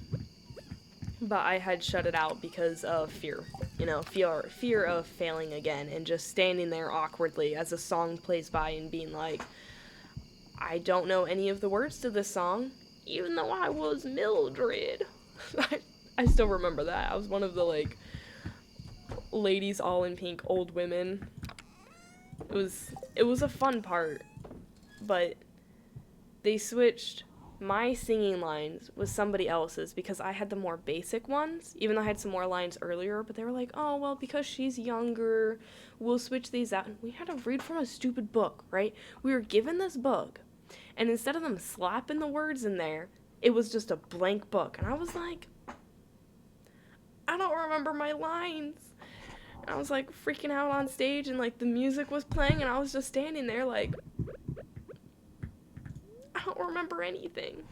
but I had shut it out because of fear. You know, fear of failing again, and just standing there awkwardly as a song plays by and being like, I don't know any of the words to this song, even though I was Mildred. I still remember that. I was one of the, like, ladies all in pink old women. It was a fun part, but they switched my singing lines with somebody else's because I had the more basic ones, even though I had some more lines earlier, but they were like, oh, well, because she's younger, we'll switch these out. And we had to read from a stupid book, right? We were given this book, and instead of them slapping the words in there, it was just a blank book. And I was like, I don't remember my lines. And I was, like, freaking out on stage, and, like, the music was playing, and I was just standing there, like, I don't remember anything.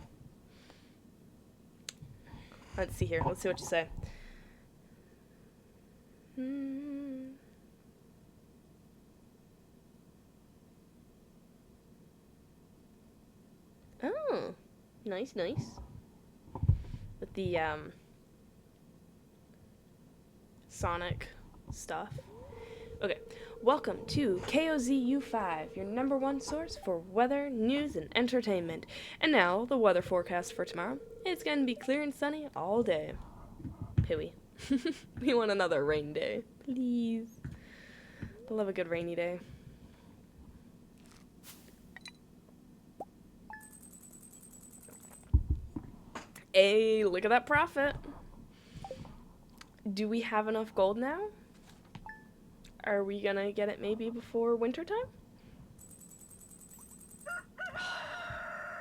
Let's see here. Let's see what you say. Oh, nice. With the, Sonic stuff. Okay. Welcome to KOZU5, your number one source for weather, news, and entertainment. And now, the weather forecast for tomorrow. It's going to be clear and sunny all day. Pooey. We want another rain day. Please. I love a good rainy day. Hey, look at that profit. Do we have enough gold now? Are we gonna get it maybe before wintertime?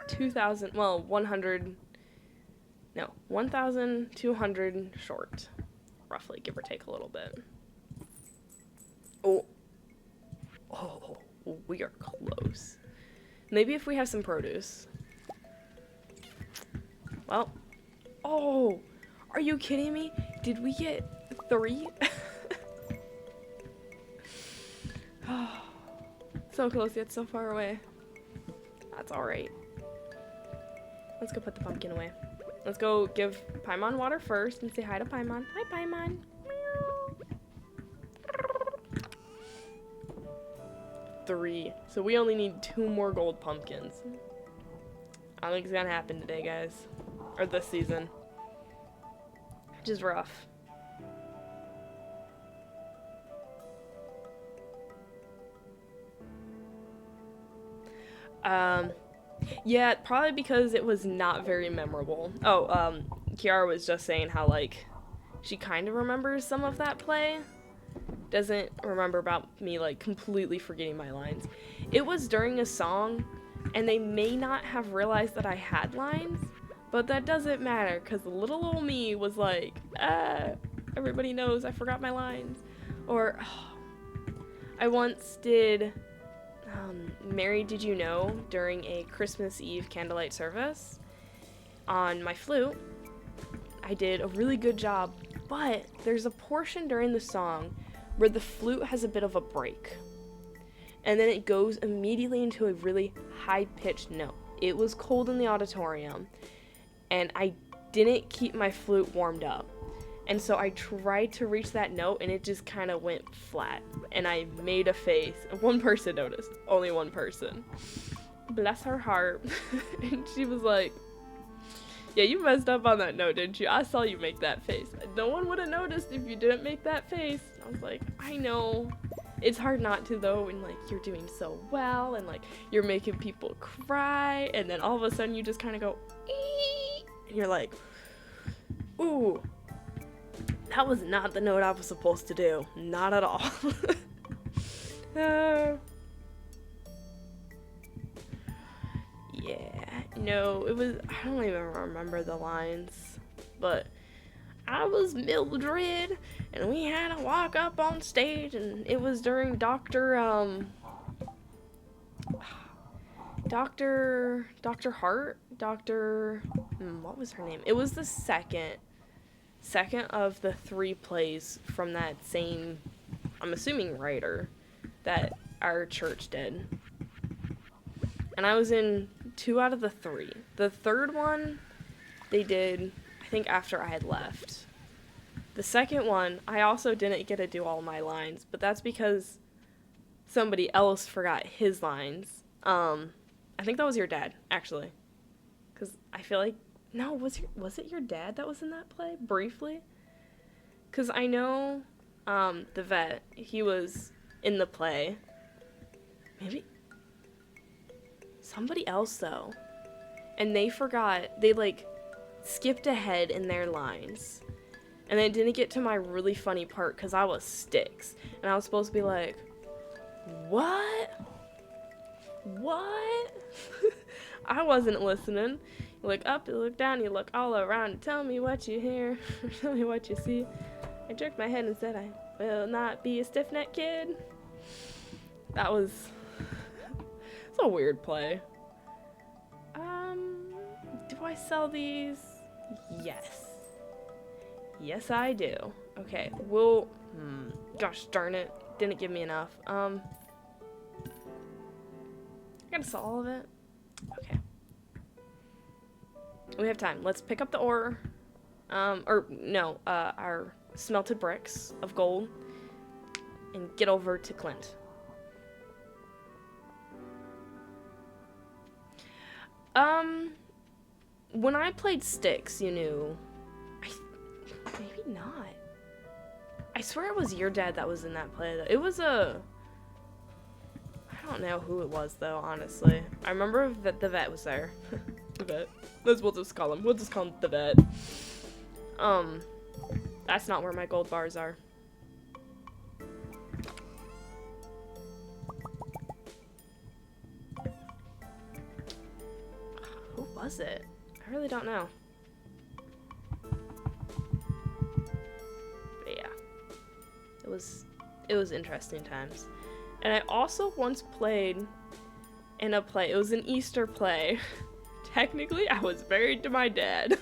2,000, well, 100, no, 1,200 short, roughly, give or take a little bit. Oh, we are close. Maybe if we have some produce. Well, oh, are you kidding me? Did we get 3? So close yet so far away. That's alright. Let's go put the pumpkin away. Let's go give Paimon water first and say hi to Paimon. Hi, Paimon. 3. So we only need 2 more gold pumpkins. I don't think it's gonna happen today, guys. Or this season. Which is rough. Yeah, probably because it was not very memorable. Oh, Kiara was just saying how, like, she kind of remembers some of that play. Doesn't remember about me, like, completely forgetting my lines. It was during a song, and they may not have realized that I had lines, but that doesn't matter, because little old me was like, everybody knows I forgot my lines. Or, I once did... Mary, Did You Know during a Christmas Eve candlelight service on my flute. I did a really good job, but there's a portion during the song where the flute has a bit of a break. And then it goes immediately into a really high-pitched note. It was cold in the auditorium, and I didn't keep my flute warmed up. And so I tried to reach that note, and it just kind of went flat. And I made a face. One person noticed. Only one person. Bless her heart. And she was like, yeah, you messed up on that note, didn't you? I saw you make that face. No one would have noticed if you didn't make that face. I was like, I know. It's hard not to, though, when, like, you're doing so well, and, like, you're making people cry, and then all of a sudden you just kind of go, ee, and you're like, ooh. That was not the note I was supposed to do. Not at all. Yeah. No, it was... I don't even remember the lines. But I was Mildred, and we had to walk up on stage, and it was during Dr. Hart? What was her name? It was the second of the 3 plays from that same, I'm assuming, writer that our church did. And I was in 2 out of the 3. The 3rd one they did, I think, after I had left. The 2nd one, I also didn't get to do all my lines, but that's because somebody else forgot his lines. I think that was your dad, actually. Because I feel like, no, was it your dad that was in that play? Briefly? Because I know, the vet, he was in the play. Maybe somebody else, though. And they forgot, they, like, skipped ahead in their lines. And they didn't get to my really funny part because I was Sticks. And I was supposed to be like, what? I wasn't listening. You look up, you look down, you look all around. Tell me what you hear. Tell me what you see. I jerked my head and said, I will not be a stiff-necked kid. That was... It's a weird play. Do I sell these? Yes. Yes, I do. Okay, we'll... Gosh darn it. Didn't give me enough. I gotta sell all of it. Okay. We have time. Let's pick up the ore. Our smelted bricks of gold. and get over to Clint. When I played Styx, you knew. Maybe not. I swear it was your dad that was in that play, though. It was I don't know who it was, though, honestly. I remember that the vet was there. The vet. We'll just call him. We'll just call him the vet. That's not where my gold bars are. Who was it? I really don't know. But yeah. It was interesting times. And I also once played in a play. It was an Easter play. Technically, I was married to my dad.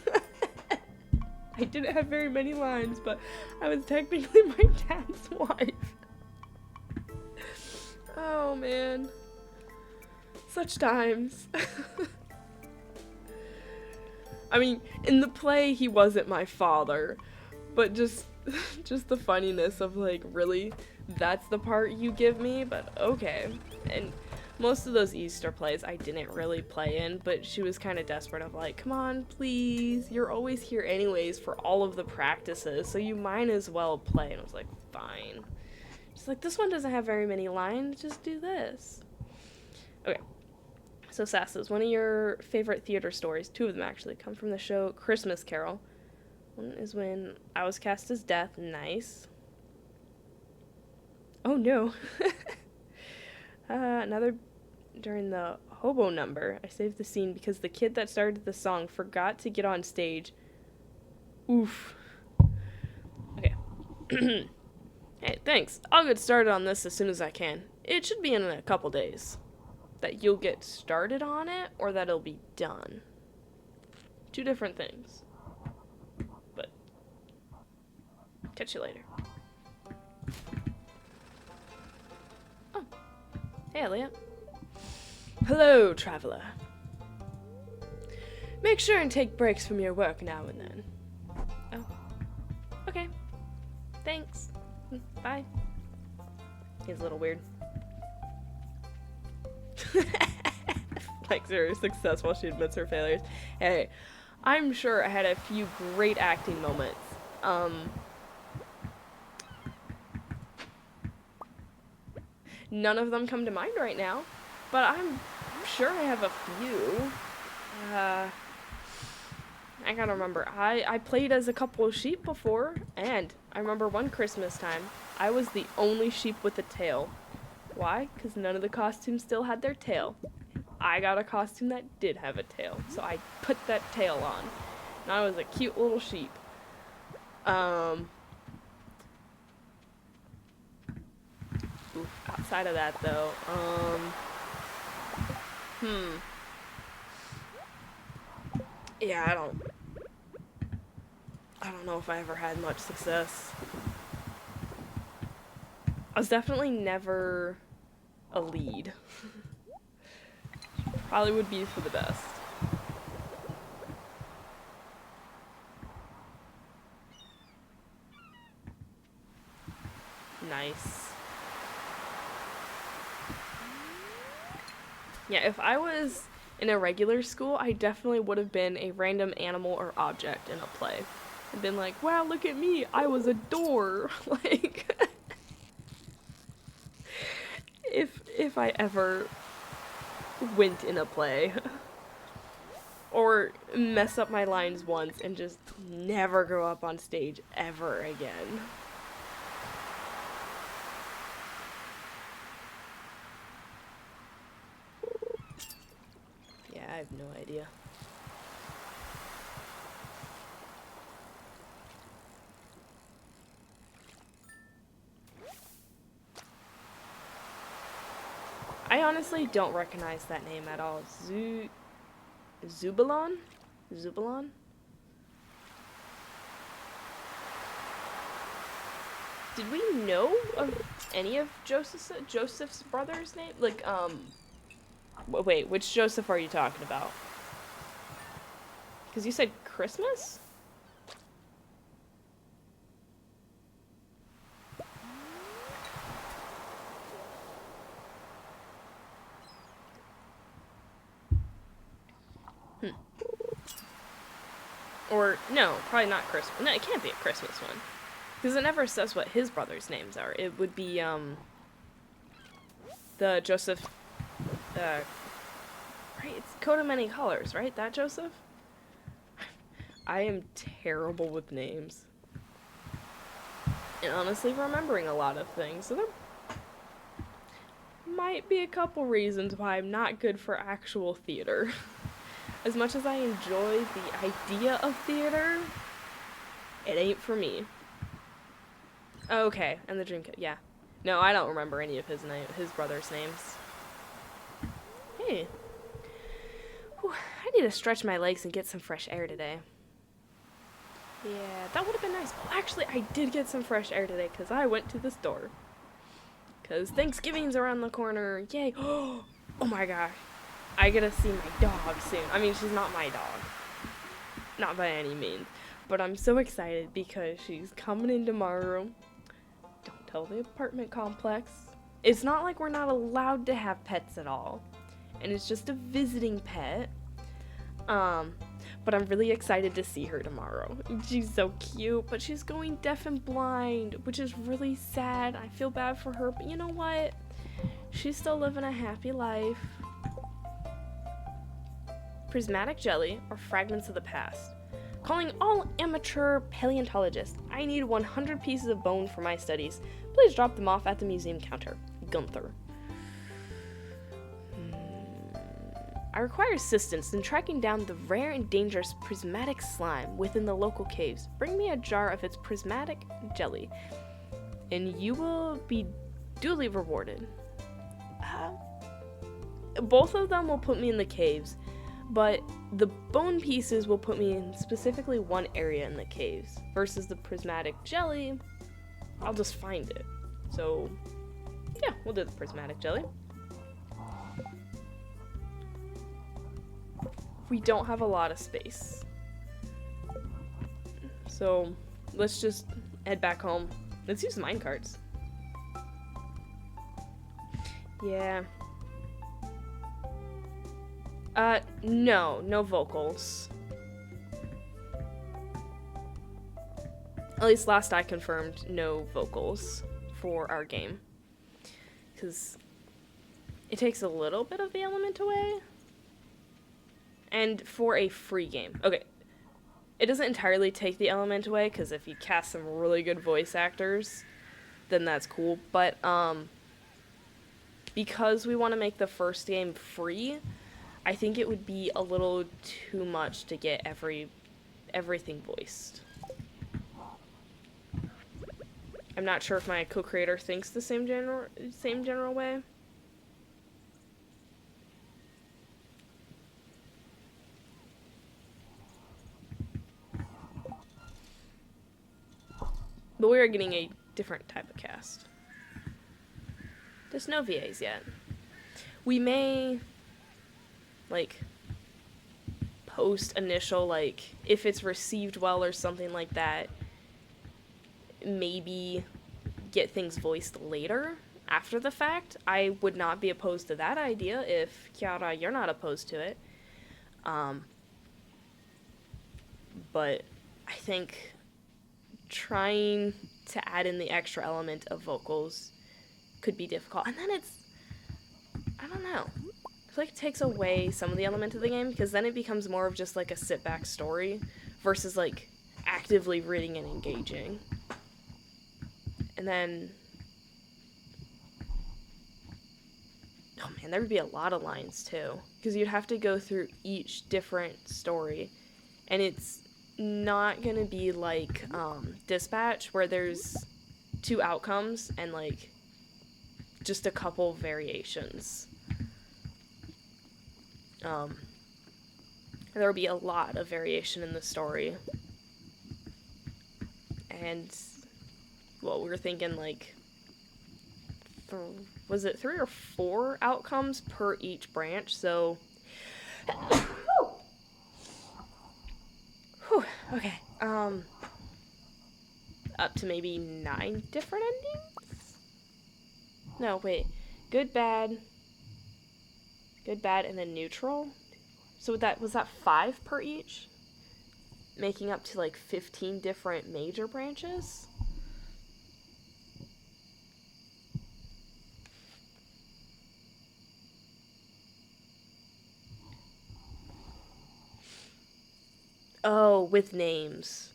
I didn't have very many lines, but I was technically my dad's wife. Oh, man. Such times. I mean, in the play, he wasn't my father, but just the funniness of, like, really, that's the part you give me, but okay. And most of those Easter plays I didn't really play in, but she was kind of desperate of like, come on, please, you're always here anyways for all of the practices, so you might as well play. And I was like, fine. She's like, this one doesn't have very many lines, just do this. Okay. So Sasses, one of your favorite theater stories, two of them actually, come from the show Christmas Carol. One is when I was cast as Death. Nice. Oh no. Another during the hobo number. I saved the scene because the kid that started the song forgot to get on stage. Oof. Okay. Hey, thanks. I'll get started on this as soon as I can. It should be in a couple days. That you'll get started on it, or that it'll be done. Two different things. But, catch you later. Oh. Hey, Elliot. Hello, traveler. Make sure and take breaks from your work now and then. Oh. Okay. Thanks. Bye. He's a little weird. Likes her success while she admits her failures. Hey, I'm sure I had a few great acting moments. None of them come to mind right now, but I'm sure I have a few. I gotta remember. I played as a couple of sheep before, and I remember one Christmas time, I was the only sheep with a tail. Why? Because none of the costumes still had their tail. I got a costume that did have a tail, so I put that tail on. And I was a cute little sheep. Outside of that, though, yeah, I don't know if I ever had much success. I was definitely never a lead. Probably would be for the best. Nice. Yeah, if I was in a regular school, I definitely would have been a random animal or object in a play. And been like, wow, look at me, I was a door. Like, if I ever went in a play. Or mess up my lines once and just never go up on stage ever again. Yeah, I have no idea. I honestly don't recognize that name at all. Zubalon? Zubalon? Did we know of any of Joseph's brother's name? Like, wait, which Joseph are you talking about? Because you said Christmas? Or, no, probably not Christmas. No, it can't be a Christmas one. Because it never says what his brothers' names are. It would be, the Joseph, right? It's Coat of Many Colors, right? That Joseph? I am terrible with names. And honestly, remembering a lot of things. So there might be a couple reasons why I'm not good for actual theater. As much as I enjoy the idea of theater, it ain't for me. Okay, and the dream kit, yeah. No, I don't remember any of his brothers' names. Hey. Whew, I need to stretch my legs and get some fresh air today. Yeah, that would have been nice. Well, actually, I did get some fresh air today because I went to the store. Because Thanksgiving's around the corner. Yay. Oh my gosh. I get to see my dog soon. I mean, she's not my dog. Not by any means. But I'm so excited because she's coming in tomorrow. Don't tell the apartment complex. It's not like we're not allowed to have pets at all. And it's just a visiting pet. But I'm really excited to see her tomorrow. She's so cute, but she's going deaf and blind, which is really sad. I feel bad for her, but you know what? She's still living a happy life. Prismatic jelly, or fragments of the past. Calling all amateur paleontologists. I need 100 pieces of bone for my studies. Please drop them off at the museum counter. Gunther. I require assistance in tracking down the rare and dangerous prismatic slime within the local caves. Bring me a jar of its prismatic jelly, and you will be duly rewarded. Both of them will put me in the caves, but the bone pieces will put me in specifically one area in the caves, versus the prismatic jelly, I'll just find it. So, yeah, we'll do the prismatic jelly. We don't have a lot of space. So, let's just head back home. Let's use minecarts. Yeah. No vocals. At least last I confirmed, no vocals for our game. Because it takes a little bit of the element away. And for a free game. Okay. It doesn't entirely take the element away, because if you cast some really good voice actors, then that's cool. But, because we want to make the first game free, I think it would be a little too much to get everything voiced. I'm not sure if my co-creator thinks the same general way. But we are getting a different type of cast. There's no VAs yet. We may, like, post initial, like, if it's received well or something like that, maybe get things voiced later, after the fact. I would not be opposed to that idea if, Kiara, you're not opposed to it. But I think trying to add in the extra element of vocals could be difficult. And then I don't know. I feel like it takes away some of the element of the game, because then it becomes more of just like a sit-back story versus like actively reading and engaging. And then, oh man, there would be a lot of lines too, because you'd have to go through each different story, and it's not gonna be like Dispatch, where there's 2 outcomes and like just a couple variations. There will be a lot of variation in the story, and well, we were thinking like was it 3 or 4 outcomes per each branch, so okay, up to maybe 9 different endings? No, wait. Good, bad, and then neutral? So was that 5 per each? making up to like 15 different major branches. Oh, with names.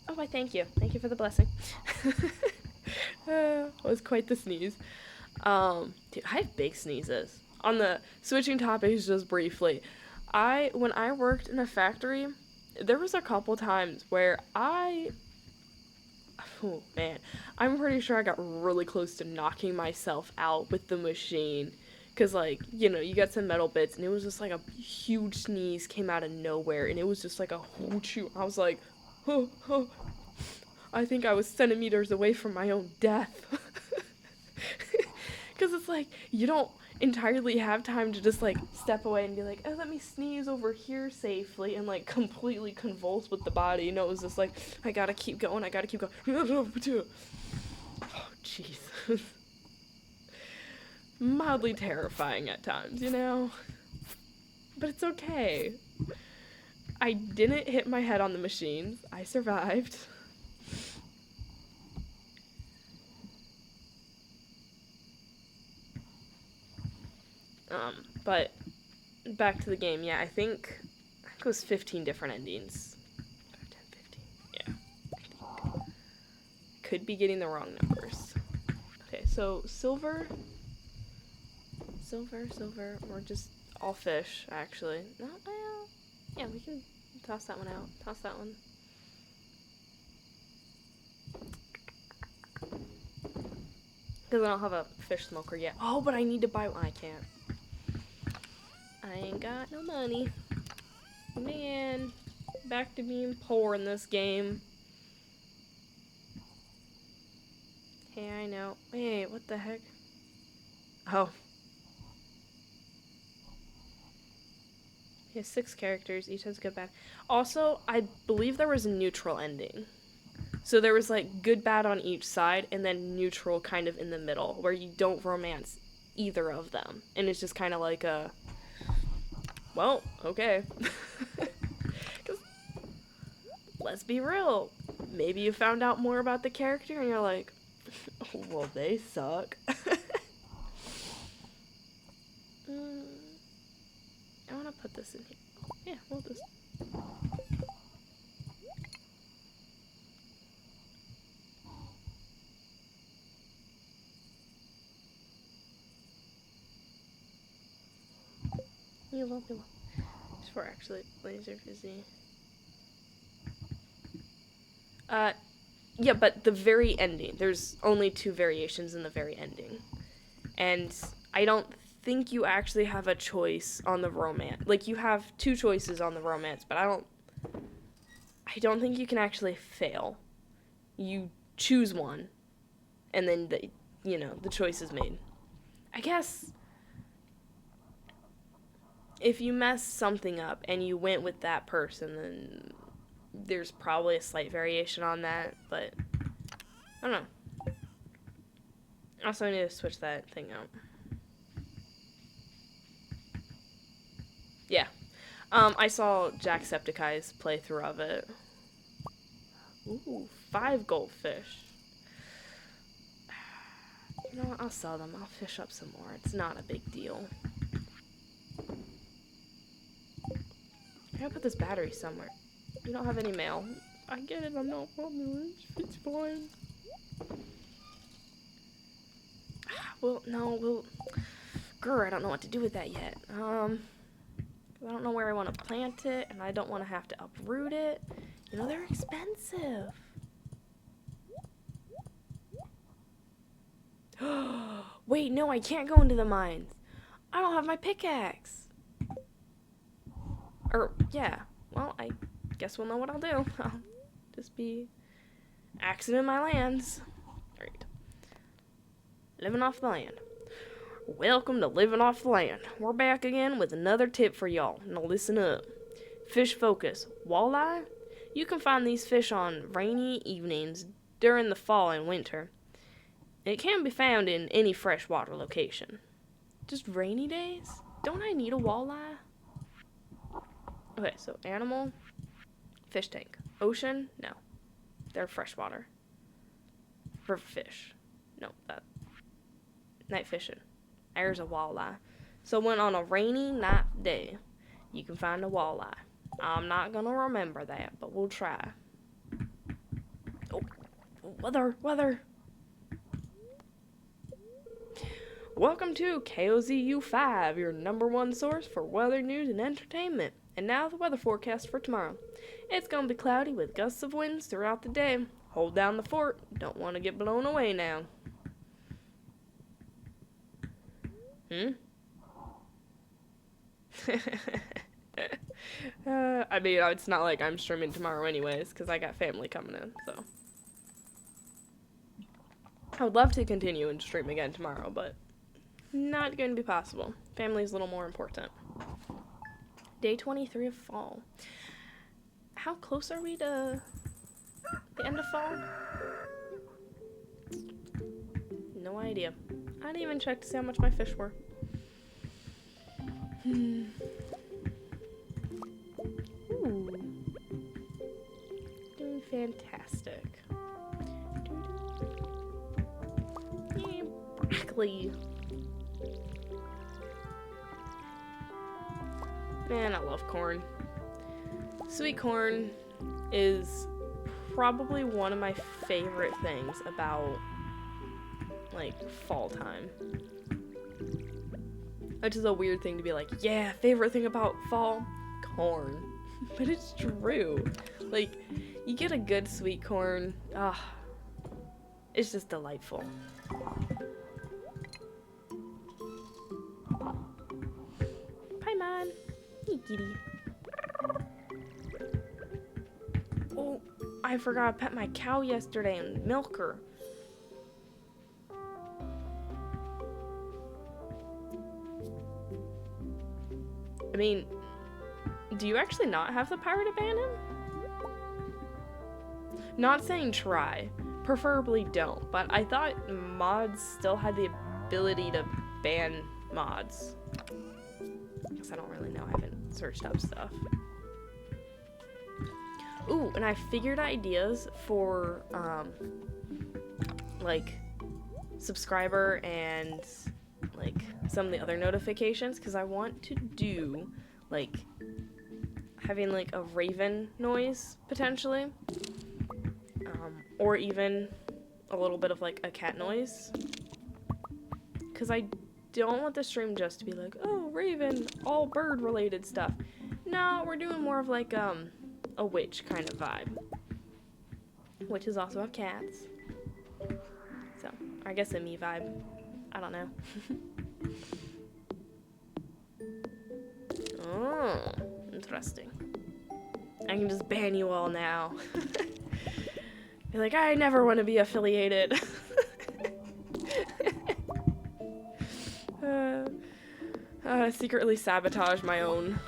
Oh, why, thank you. Thank you for the blessing. Was quite the sneeze. Dude, I have big sneezes. On the switching topics just briefly, when I worked in a factory, there was a couple times where oh man, I'm pretty sure I got really close to knocking myself out with the machine. Cause like, you know, you got some metal bits and it was just like a huge sneeze came out of nowhere and it was just like a hoochoo. I was like, oh, oh. I think I was centimeters away from my own death. Because it's like, you don't entirely have time to just like step away and be like, oh, let me sneeze over here safely and like completely convulse with the body. You know, it was just like, I gotta keep going. Oh, jeez. Mildly terrifying at times, you know? But it's okay. I didn't hit my head on the machines. I survived. But back to the game, yeah, I think it was 15 different endings. 10, 15, yeah. I could be getting the wrong numbers. Okay, so silver, or just all fish, actually. No, well, yeah, we can toss that one out. Toss that one. Because I don't have a fish smoker yet. Oh, but I need to buy one. I can't. I ain't got no money. Man, back to being poor in this game. Hey, I know. Wait, what the heck? Oh. He has 6 characters. Each has good, bad. Also, I believe there was a neutral ending. So there was like good, bad on each side, and then neutral kind of in the middle, where you don't romance either of them. And it's just kind of like a, well, okay. 'Cause, let's be real. Maybe you found out more about the character, and you're like, well, they suck. I want to put this in here. Yeah, we'll just... You will. Just for actually laser busy. Yeah, but the very ending. There's only 2 variations in the very ending. And I don't think you actually have a choice on the romance. Like, you have 2 choices on the romance, but I don't think you can actually fail. You choose one, and then the choice is made. I guess if you mess something up and you went with that person, then there's probably a slight variation on that, but I don't know. Also, I need to switch that thing out. Yeah. I saw Jacksepticeye's playthrough of it. Ooh, 5 goldfish. You know what? I'll sell them. I'll fish up some more. It's not a big deal. I gotta put this battery somewhere. You don't have any mail. I get it. I'm not popular. It's fine. Well, no. Grr, I don't know what to do with that yet. I don't know where I want to plant it, and I don't want to have to uproot it. You know, they're expensive. Wait, no, I can't go into the mines. I don't have my pickaxe. Or, yeah. Well, I guess we'll know what I'll do. I'll just be axing in my lands. Alright. Living off the land. Welcome to Living Off the Land. We're back again with another tip for y'all. Now listen up. Fish focus. Walleye? You can find these fish on rainy evenings during the fall and winter. It can be found in any freshwater location. Just rainy days? Don't I need a walleye? Okay, so animal, fish tank. Ocean, no. They're freshwater. River fish. No, that. Night fishing. There's a walleye. So when on a rainy night day, you can find a walleye. I'm not gonna remember that, but we'll try. Oh, weather. Welcome to KOZU5, your #1 source for weather news and entertainment. And now the weather forecast for tomorrow. It's gonna be cloudy with gusts of winds throughout the day. Hold down the fort. Don't want to get blown away now. I mean, it's not like I'm streaming tomorrow anyways, because I got family coming in, so. I would love to continue and stream again tomorrow, but not going to be possible. Family's a little more important. Day 23 of fall. How close are we to the end of fall? No idea. I didn't even check to see how much my fish were. Ooh. Doing fantastic. Yay, broccoli. Man, I love corn. Sweet corn is probably one of my favorite things about, like, fall time. Which is a weird thing to be like, yeah, favorite thing about fall? Corn. But it's true. Like, you get a good sweet corn, it's just delightful. Paimon. Hey, kitty. Oh, I forgot to pet my cow yesterday and milk her. I mean, do you actually not have the power to ban him? Not saying try. Preferably don't, but I thought mods still had the ability to ban mods. I guess I don't really know. I haven't searched up stuff. Ooh, and I figured ideas for, like, subscriber and, like, some of the other notifications, because I want to do, like, having, like, a raven noise, potentially. Or even a little bit of, like, a cat noise. Because I don't want the stream just to be like, oh, raven, all bird-related stuff. No, we're doing more of, like, a witch kind of vibe. Witches also have cats. So, I guess a me vibe. I don't know. Oh, interesting. I can just ban you all now. Be like, I never want to be affiliated. Secretly sabotage my own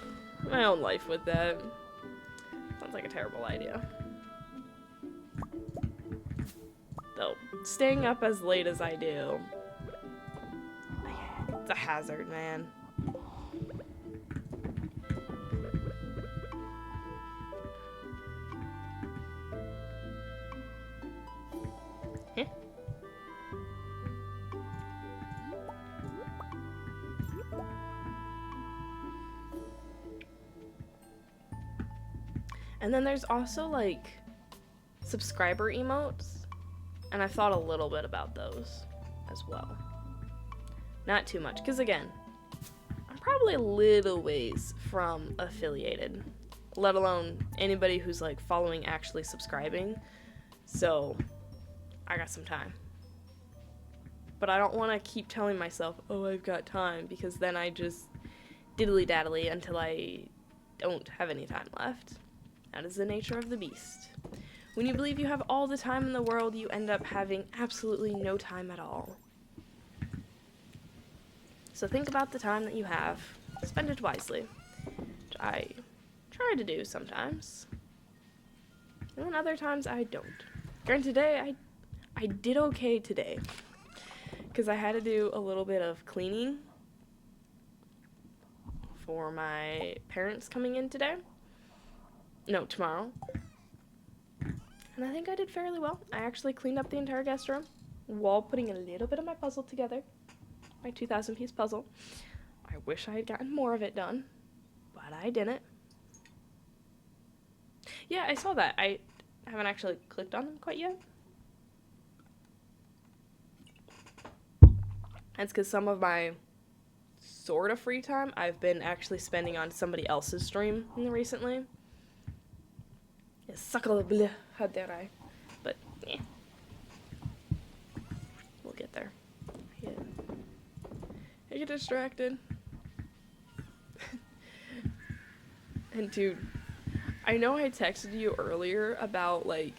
life with that. Sounds like a terrible idea. Though, staying up as late as I do, it's a hazard, man. And then there's also, like, subscriber emotes, and I've thought a little bit about those as well. Not too much, because again, I'm probably a little ways from affiliated, let alone anybody who's, like, following actually subscribing, so I got some time. But I don't want to keep telling myself, oh, I've got time, because then I just diddly-daddly until I don't have any time left. That is the nature of the beast. When you believe you have all the time in the world, you end up having absolutely no time at all. So think about the time that you have. Spend it wisely. Which I try to do sometimes. And then other times I don't. Granted, today, I did okay today. Because I had to do a little bit of cleaning for my parents coming in today. No, tomorrow. And I think I did fairly well. I actually cleaned up the entire guest room while putting a little bit of my puzzle together. My 2,000 piece puzzle. I wish I had gotten more of it done, but I didn't. Yeah, I saw that. I haven't actually clicked on them quite yet. That's because some of my sort of free time I've been actually spending on somebody else's stream recently. Yeah, suckle bleh, how dare I? But, yeah. We'll get there. Yeah. I get distracted. And dude, I know I texted you earlier about, like,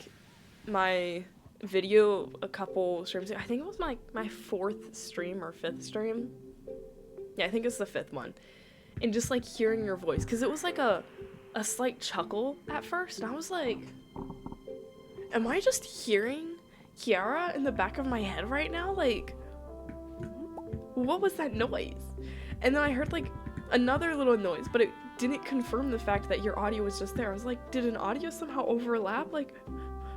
my video a couple streams ago. I think it was my 4th stream or 5th stream. Yeah, I think it's the 5th one. And just, like, hearing your voice. Because it was, like, a slight chuckle at first. And I was like, am I just hearing Kiara in the back of my head right now? Like, what was that noise? And then I heard, like, another little noise, but it didn't confirm the fact that your audio was just there. I was like, did an audio somehow overlap? Like,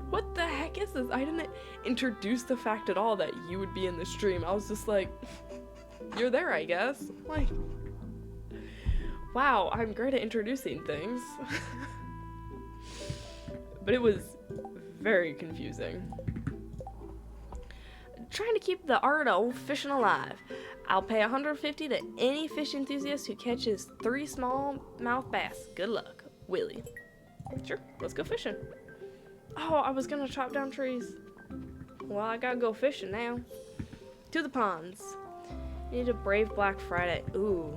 what the heck is this? I didn't introduce the fact at all that you would be in the stream. I was just like, you're there, I guess. Like, wow, I'm great at introducing things. But it was very confusing. Trying to keep the art of fishing alive. I'll pay $150 to any fish enthusiast who catches 3 smallmouth bass. Good luck, Willie. Sure, let's go fishing. Oh, I was gonna chop down trees. Well, I gotta go fishing now. To the ponds. Need to brave Black Friday. Ooh.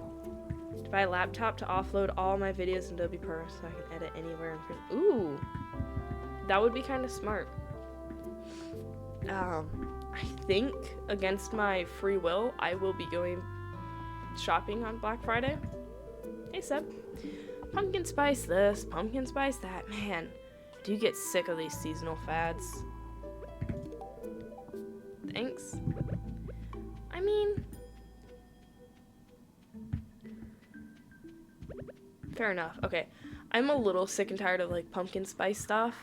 To buy a laptop to offload all my videos in Adobe Pro so I can edit anywhere. Ooh. That would be kind of smart. I think, against my free will, I will be going shopping on Black Friday. Hey, Seb. Pumpkin spice this, pumpkin spice that. Man, do you get sick of these seasonal fads? Thanks. I mean, fair enough. Okay, I'm a little sick and tired of, like, pumpkin spice stuff.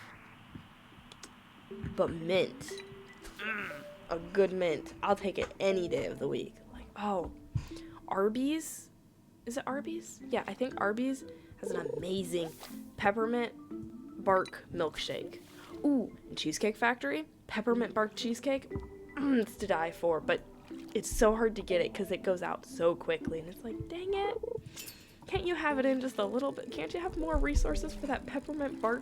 But mint. A good mint. I'll take it any day of the week. Like, oh, Arby's? Is it Arby's? Yeah, I think Arby's has an amazing peppermint bark milkshake. Ooh, and Cheesecake Factory, peppermint bark cheesecake. It's to die for, but it's so hard to get it because it goes out so quickly. And it's like, dang it. Can't you have it in just a little bit? Can't you have more resources for that peppermint bark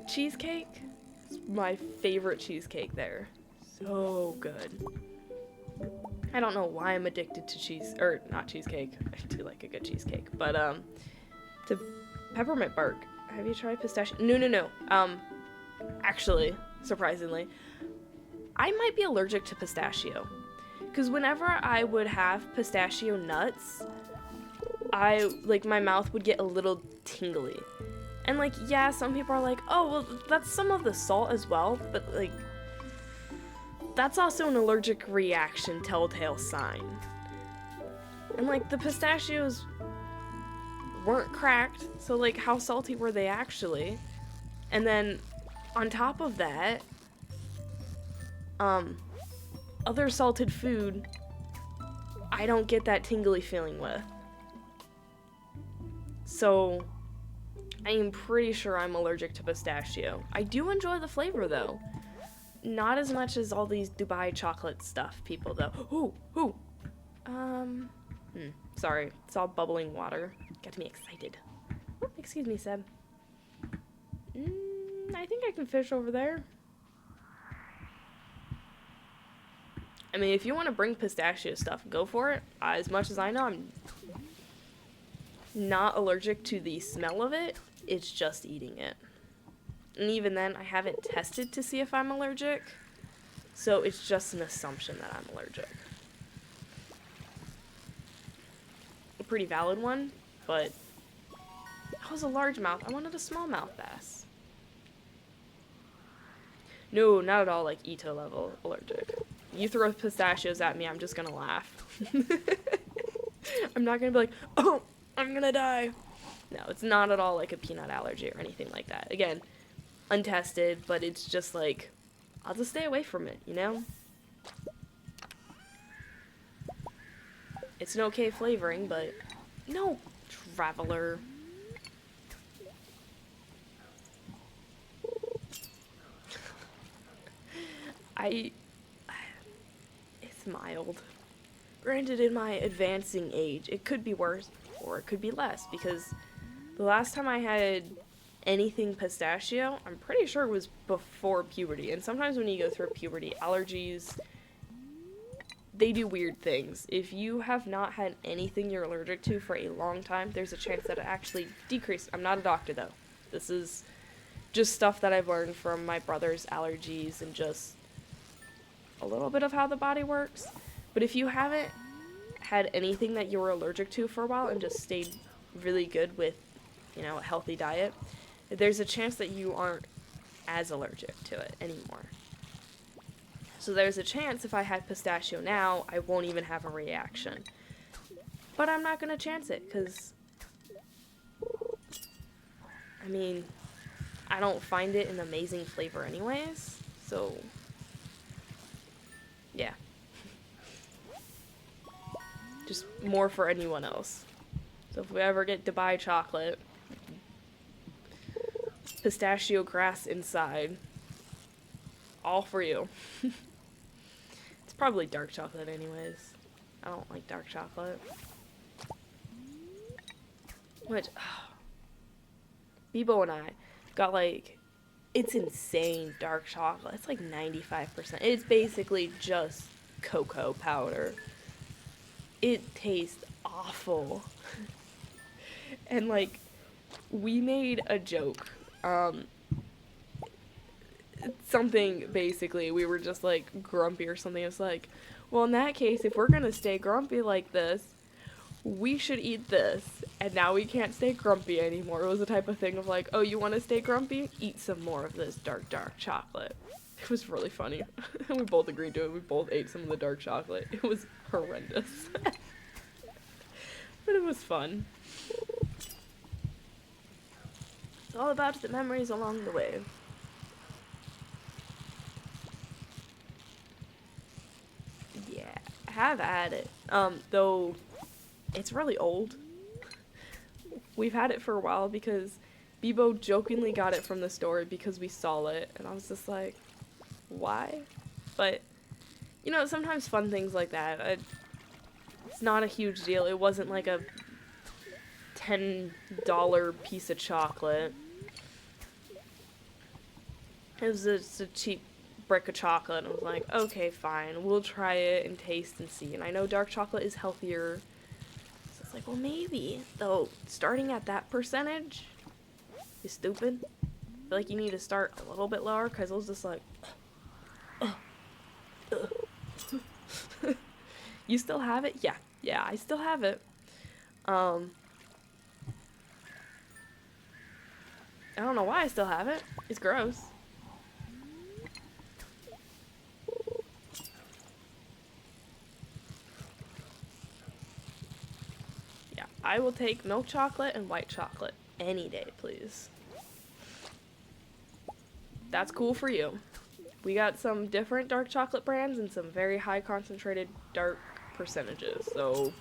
cheesecake? It's my favorite cheesecake there. So good. I don't know why I'm addicted to not cheesecake. I do like a good cheesecake, but to peppermint bark. Have you tried pistachio? No. Actually, surprisingly, I might be allergic to pistachio, because whenever I would have pistachio nuts, my mouth would get a little tingly. And, like, yeah, some people are like, oh, well, that's some of the salt as well, but, like, that's also an allergic reaction telltale sign. And, like, the pistachios weren't cracked, so, like, how salty were they actually? And then, on top of that, other salted food, I don't get that tingly feeling with. So, I am pretty sure I'm allergic to pistachio. I do enjoy the flavor, though. Not as much as all these Dubai chocolate stuff people, though. Ooh. Sorry. It's all bubbling water. Got me excited. Oh, excuse me, Seb. I think I can fish over there. I mean, if you want to bring pistachio stuff, go for it. As much as I know, I'm not allergic to the smell of it. It's just eating it. And even then, I haven't tested to see if I'm allergic. So it's just an assumption that I'm allergic. A pretty valid one, but that was a largemouth. I wanted a smallmouth bass. No, not at all like Ito level allergic. You throw pistachios at me, I'm just gonna laugh. I'm not gonna be like, oh, I'm gonna die. No, it's not at all like a peanut allergy or anything like that. Again, untested, but it's just like, I'll just stay away from it, you know? It's an okay flavoring, but no, traveler. It's mild. Granted, in my advancing age, it could be worse or it could be less, because the last time I had anything pistachio, I'm pretty sure it was before puberty. And sometimes when you go through puberty, allergies, they do weird things. If you have not had anything you're allergic to for a long time, there's a chance that it actually decreases. I'm not a doctor, though. This is just stuff that I've learned from my brother's allergies and just a little bit of how the body works. But if you haven't had anything that you were allergic to for a while and just stayed really good with, you know, a healthy diet, there's a chance that you aren't as allergic to it anymore. So there's a chance if I had pistachio now, I won't even have a reaction. But I'm not going to chance it, because, I mean, I don't find it an amazing flavor anyways, so, yeah. Just more for anyone else. So if we ever get to buy chocolate, pistachio grass inside, all for you. It's probably dark chocolate anyways. I don't like dark chocolate. Which, Bebo and I got like, it's insane dark chocolate. It's like 95%. It's basically just cocoa powder. It tastes awful. And like, we made a joke. Something basically, we were just like grumpy or something. It's like, well, in that case, if we're gonna stay grumpy like this, we should eat this. And now we can't stay grumpy anymore. It was the type of thing of like, oh, you want to stay grumpy? Eat some more of this dark chocolate. It was really funny. We both agreed to it. We both ate some of the dark chocolate. It was horrendous. But it was fun. It's all about the memories along the way. Yeah, I have had it. Though it's really old. We've had it for a while because Bebo jokingly got it from the store because we saw it, and I was just like, why? But, you know, sometimes fun things like that, it's not a huge deal. It wasn't like a $10 piece of chocolate. It was just a cheap brick of chocolate, and I was like, okay, fine, we'll try it and taste and see. And I know dark chocolate is healthier, so it's like, well, maybe. Though, starting at that percentage is stupid. I feel like you need to start a little bit lower, because it was just like, You still have it? Yeah, I still have it. I don't know why I still have it. It's gross. Yeah, I will take milk chocolate and white chocolate any day, please. That's cool for you. We got some different dark chocolate brands and some very high concentrated dark percentages, so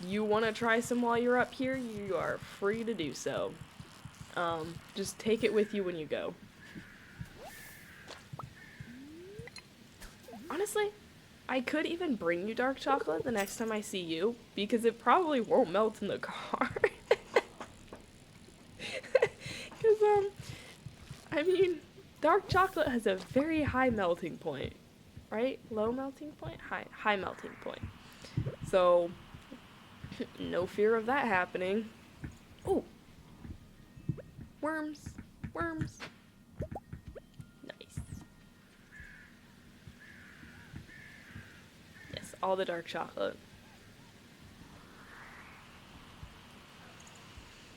you want to try some while you're up here, you are free to do so. Just take it with you when you go. Honestly, I could even bring you dark chocolate the next time I see you, because it probably won't melt in the car. Because, I mean, dark chocolate has a very high melting point, right? Low melting point? High melting point. So, no fear of that happening. Ooh. Worms. Nice. Yes, all the dark chocolate.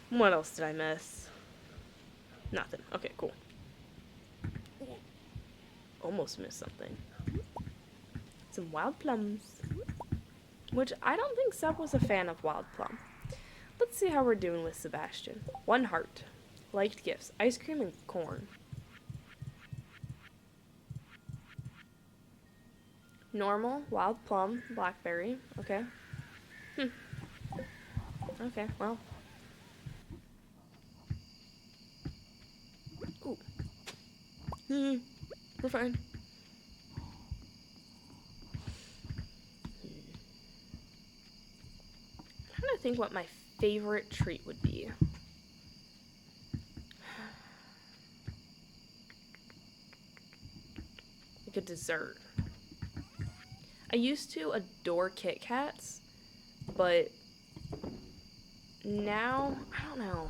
What else did I miss? Nothing. Okay, cool. Almost missed something. Some wild plums. Which I don't think Seb was a fan of wild plum. Let's see how we're doing with Sebastian. 1 heart. Liked gifts. Ice cream and corn. Normal. Wild plum. Blackberry. Okay. Okay, well. Ooh. We're fine. I'm trying to think what my favorite treat would be. Like a dessert. I used to adore Kit Kats, but now, I don't know.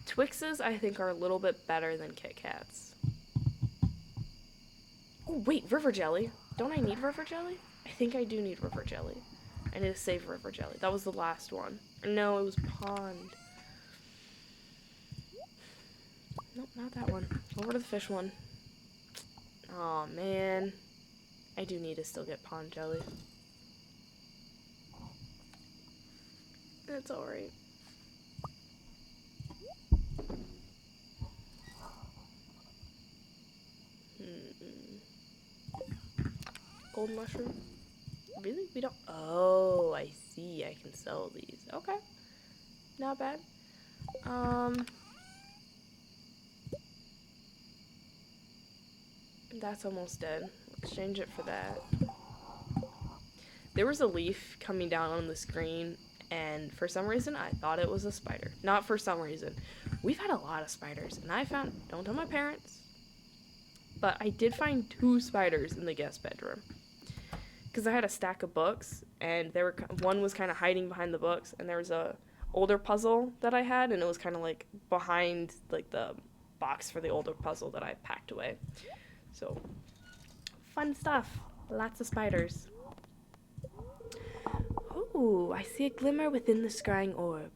Twixes, I think, are a little bit better than Kit Kats. Oh, wait, river jelly. Don't I need river jelly? I think I do need river jelly. I need to save river jelly. That was the last one. No, it was pond. Nope, not that one. Over to the fish one. Aw, man. I do need to still get pond jelly. It's alright. Gold mushroom? Really? We don't... Oh, I see. I can sell these. Okay. Not bad. That's almost dead. Exchange it for that. There was a leaf coming down on the screen, and for some reason, I thought it was a spider. Not for some reason. We've had a lot of spiders, and I found... Don't tell my parents. But I did find 2 spiders in the guest bedroom. Because I had a stack of books, and one was kind of hiding behind the books, and there was a older puzzle that I had, and it was kind of like behind like the box for the older puzzle that I packed away. So, fun stuff. Lots of spiders. Ooh, I see a glimmer within the scrying orb.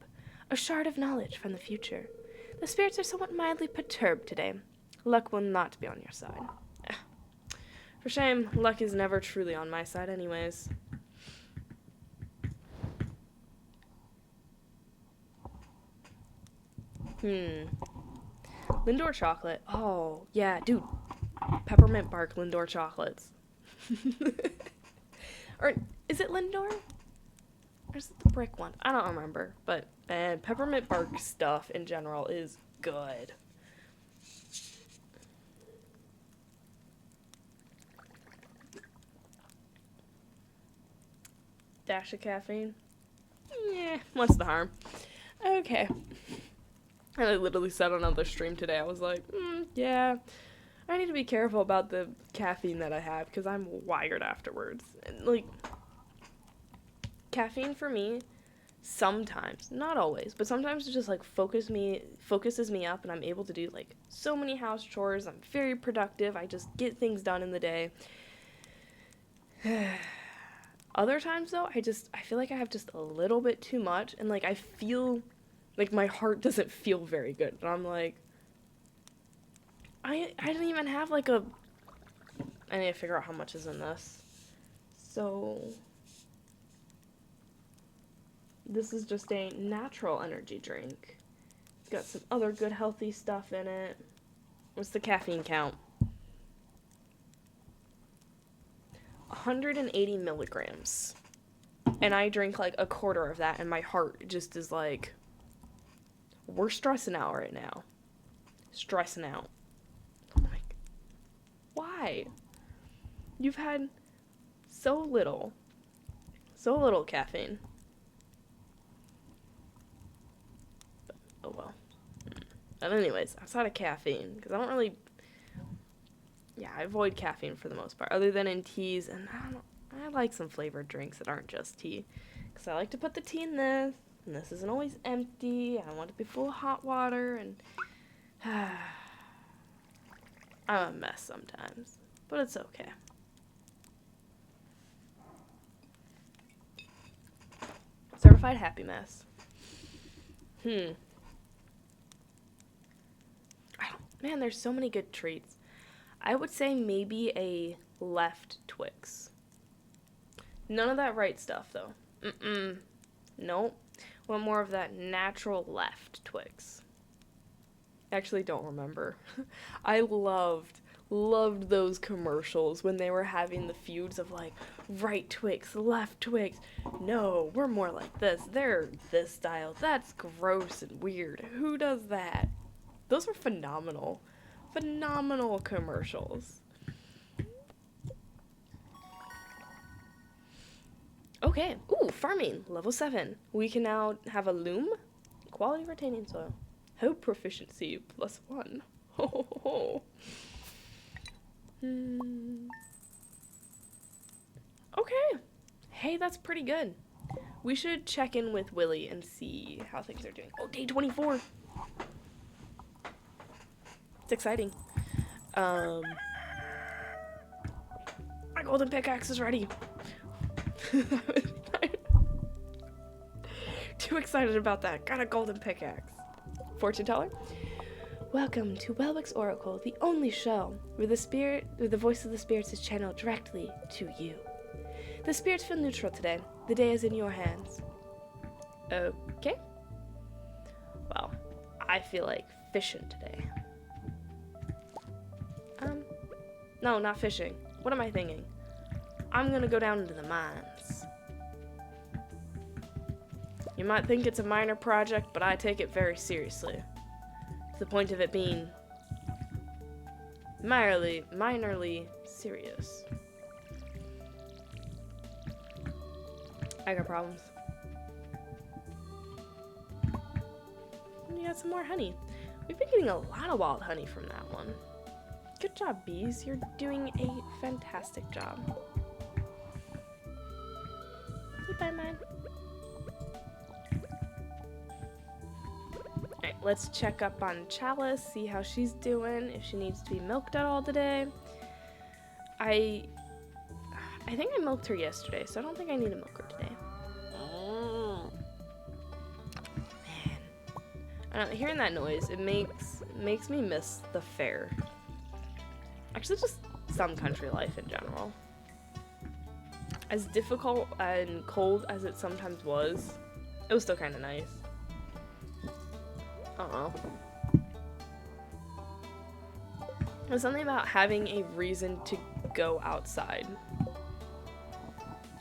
A shard of knowledge from the future. The spirits are somewhat mildly perturbed today. Luck will not be on your side. For shame, luck is never truly on my side anyways. Lindor chocolate. Oh, yeah, dude. Peppermint bark Lindor chocolates. Or, is it Lindor? Or is it the brick one? I don't remember. But, peppermint bark stuff in general is good. Dash of caffeine? Yeah, what's the harm? Okay. And I literally said on another stream today, I was like, yeah, I need to be careful about the caffeine that I have, because I'm wired afterwards. And, like, caffeine for me, sometimes, not always, but sometimes it just, like, focuses me up, and I'm able to do, like, so many house chores. I'm very productive. I just get things done in the day. Other times, though, I feel like I have just a little bit too much, and, like, I feel like my heart doesn't feel very good. And I'm like, I didn't even have, like, I need to figure out how much is in this. So, this is just a natural energy drink. It's got some other good healthy stuff in it. What's the caffeine count? 180 milligrams. And I drink like a quarter of that, and my heart just is like, we're stressing out right now. Stressing out. I'm like, why? You've had so little caffeine. But, oh well. But anyways, outside of caffeine, because I don't really... Yeah, I avoid caffeine for the most part, other than in teas, and I don't know, I like some flavored drinks that aren't just tea, because I like to put the tea in this, and this isn't always empty. I want it to be full of hot water, and I'm a mess sometimes, but it's okay. Certified happy mess. Man, there's so many good treats. I would say maybe a left Twix. None of that right stuff, though. Nope. Want more of that natural left Twix. Actually, don't remember. I loved those commercials when they were having the feuds of like right Twix, left Twix. No, we're more like this. They're this style. That's gross and weird. Who does that? Those were phenomenal. Phenomenal commercials. Okay. Ooh, farming. Level 7. We can now have a loom. Quality retaining soil. Hoe proficiency +1. Ho ho ho. Okay. Hey, that's pretty good. We should check in with Willie and see how things are doing. Oh, day 24. It's exciting. My golden pickaxe is ready. Too excited about that. Got a golden pickaxe. Fortune teller. Welcome to Welwick's Oracle, the only show where the voice of the spirits is channeled directly to you. The spirits feel neutral today. The day is in your hands. Okay. Well, I feel like fishing today. No, not fishing. What am I thinking? I'm gonna go down into the mines. You might think it's a minor project, but I take it very seriously. The point of it being minorly serious. I got problems. You got some more honey. We've been getting a lot of wild honey from that one. Good job, bees. You're doing a fantastic job. Goodbye, mine. Alright, let's check up on Chalice, see how she's doing, if she needs to be milked at all today. I think I milked her yesterday, so I don't think I need to milk her today. Man. I don't know, hearing that noise, it makes me miss the fair. Actually, just some country life in general. As difficult and cold as it sometimes was, it was still kind of nice. I don't know. There's something about having a reason to go outside.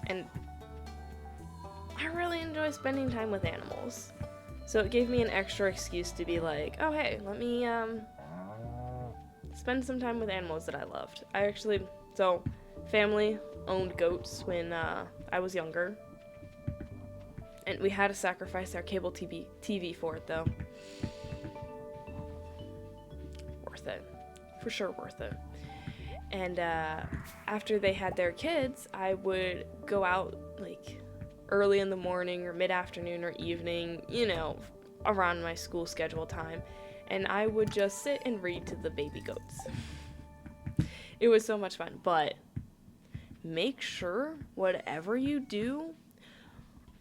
And I really enjoy spending time with animals. So it gave me an extra excuse to be like, oh hey, let me spend some time with animals that I loved. So family owned goats when I was younger. And we had to sacrifice our cable TV for it though. Worth it. For sure worth it. And after they had their kids, I would go out like early in the morning or mid-afternoon or evening, you know, around my school schedule time. And I would just sit and read to the baby goats. It was so much fun, but make sure whatever you do,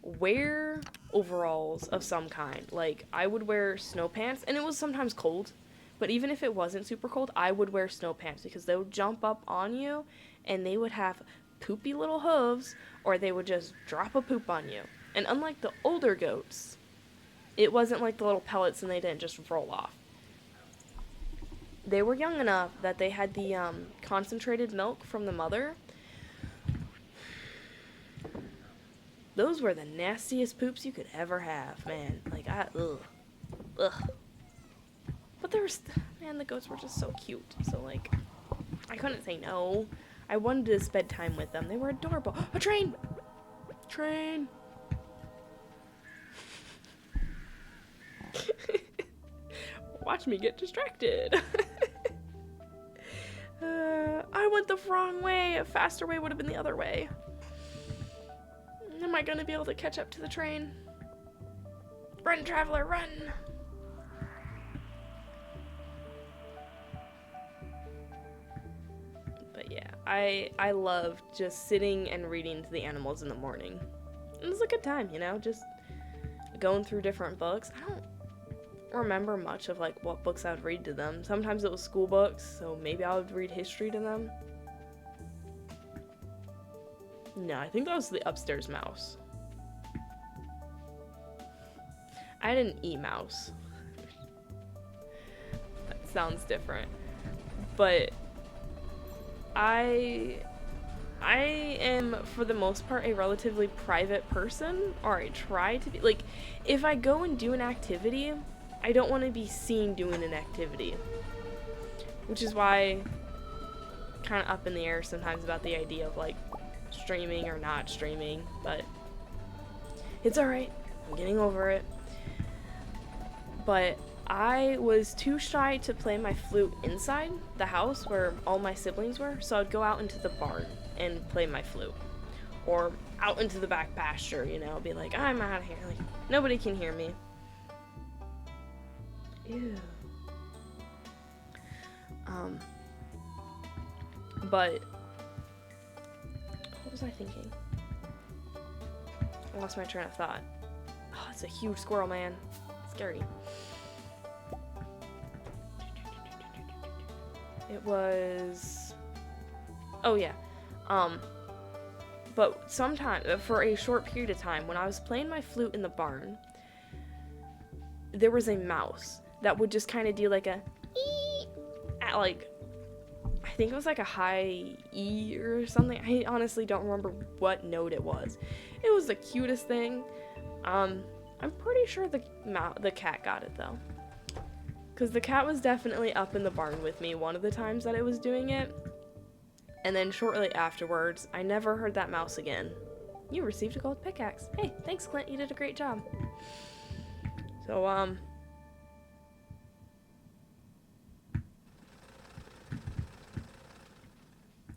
wear overalls of some kind. Like, I would wear snow pants, and it was sometimes cold, but even if it wasn't super cold, I would wear snow pants because they would jump up on you, and they would have poopy little hooves, or they would just drop a poop on you. And unlike the older goats, it wasn't like the little pellets and they didn't just roll off. They were young enough that they had the concentrated milk from the mother. Those were the nastiest poops you could ever have, man. Like, ugh. But there was, man, the goats were just so cute. So, like, I couldn't say no. I wanted to spend time with them. They were adorable. A train! Train! Watch me get distracted. I went the wrong way. A faster way would have been the other way. Am I gonna be able to catch up to the train? Run, traveler, run! But yeah, I love just sitting and reading to the animals in the morning. It was a good time, you know, just going through different books. I don't remember much of like what books I would read to them. Sometimes it was school books, so maybe I would read history to them. No, I think that was the upstairs mouse. I didn't eat mouse. That sounds different. But I am, for the most part, a relatively private person, or I try to be. Like, if I go and do an activity, I don't want to be seen doing an activity. Which is why, kind of up in the air sometimes about the idea of, like, streaming or not streaming, but it's alright. I'm getting over it. But I was too shy to play my flute inside the house where all my siblings were, so I'd go out into the barn and play my flute. Or out into the back pasture, you know, be like, I'm out of here. Like, nobody can hear me. Ew. But what was I thinking? I lost my train of thought. Oh, it's a huge squirrel, man. Scary. It was... Oh, yeah. But sometime, for a short period of time, when I was playing my flute in the barn, there was a mouse that would just kind of do like a ee at like, I think it was like a high E or something. I honestly don't remember what note it was. It was the cutest thing. I'm pretty sure the cat got it though. Because the cat was definitely up in the barn with me one of the times that it was doing it. And then shortly afterwards, I never heard that mouse again. You received a gold pickaxe. Hey, thanks Clint, you did a great job. So,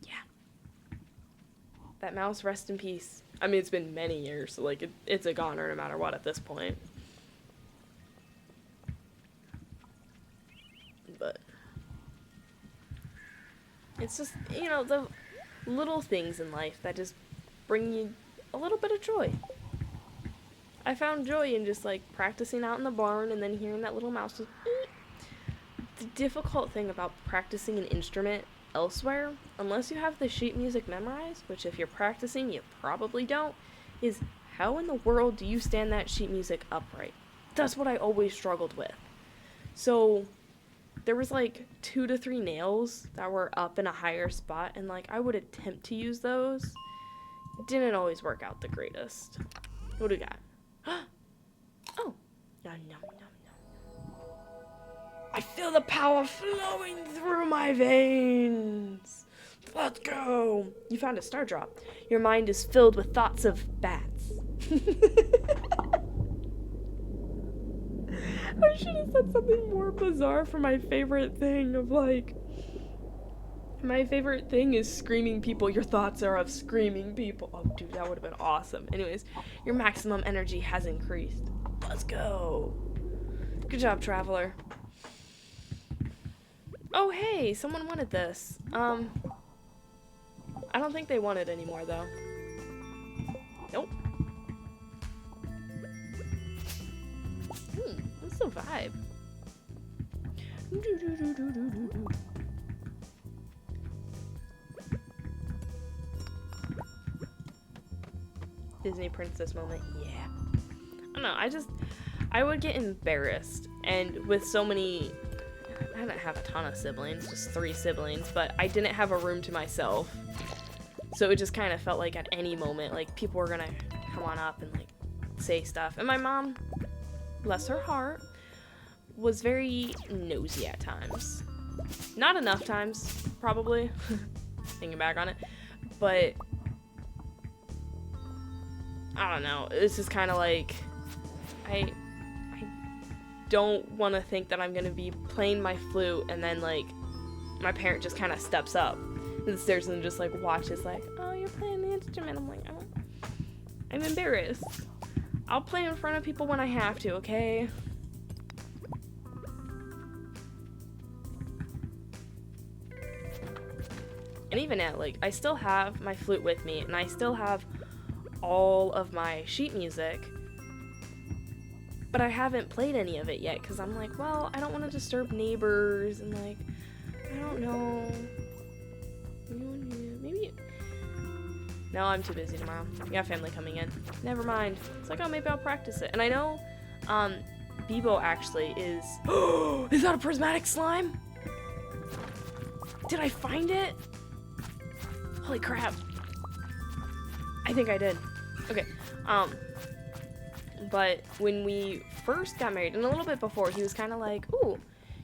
yeah. That mouse, rest in peace. I mean, it's been many years, so like, it's a goner no matter what at this point. But it's just, you know, the little things in life that just bring you a little bit of joy. I found joy in just, like, practicing out in the barn and then hearing that little mouse just eek. The difficult thing about practicing an instrument elsewhere, unless you have the sheet music memorized, which if you're practicing, you probably don't, is how in the world do you stand that sheet music upright? That's what I always struggled with. So there was like 2 to 3 nails that were up in a higher spot, and like I would attempt to use those. It didn't always work out the greatest. What do we got? Oh, yum, yum, yum, yum. I feel the power flowing through my veins. Let's go. You found a star drop. Your mind is filled with thoughts of bats. I should have said something more bizarre for my favorite thing of like, my favorite thing is screaming people. Your thoughts are of screaming people. Oh, dude, that would have been awesome. Anyways, your maximum energy has increased. Let's go. Good job, traveler. Oh, hey, someone wanted this. I don't think they want it anymore, though. Nope. What's the vibe? Disney princess moment. Yeah. I don't know. I would get embarrassed. And with so many, I didn't have a ton of siblings, just 3 siblings, but I didn't have a room to myself. So it just kind of felt like at any moment, like people were gonna come on up and like say stuff. And my mom, bless her heart, was very nosy at times. Not enough times, probably, thinking back on it, but I don't know, it's just kind of like, I don't want to think that I'm going to be playing my flute and then, like, my parent just kind of steps up and stares and just, like, watches, like, oh, you're playing the instrument. I'm like, I'm embarrassed. I'll play in front of people when I have to, okay? And even now, like, I still have my flute with me, and I still have all of my sheet music, but I haven't played any of it yet, because I'm like, well, I don't want to disturb neighbors, and, like, I don't know. Maybe. No, I'm too busy tomorrow. We got family coming in. Never mind. It's like, oh, maybe I'll practice it. And I know, Bebo actually is... Is that a prismatic slime? Did I find it? Holy crap. I think I did. Okay, but when we first got married, and a little bit before, he was kind of like, ooh,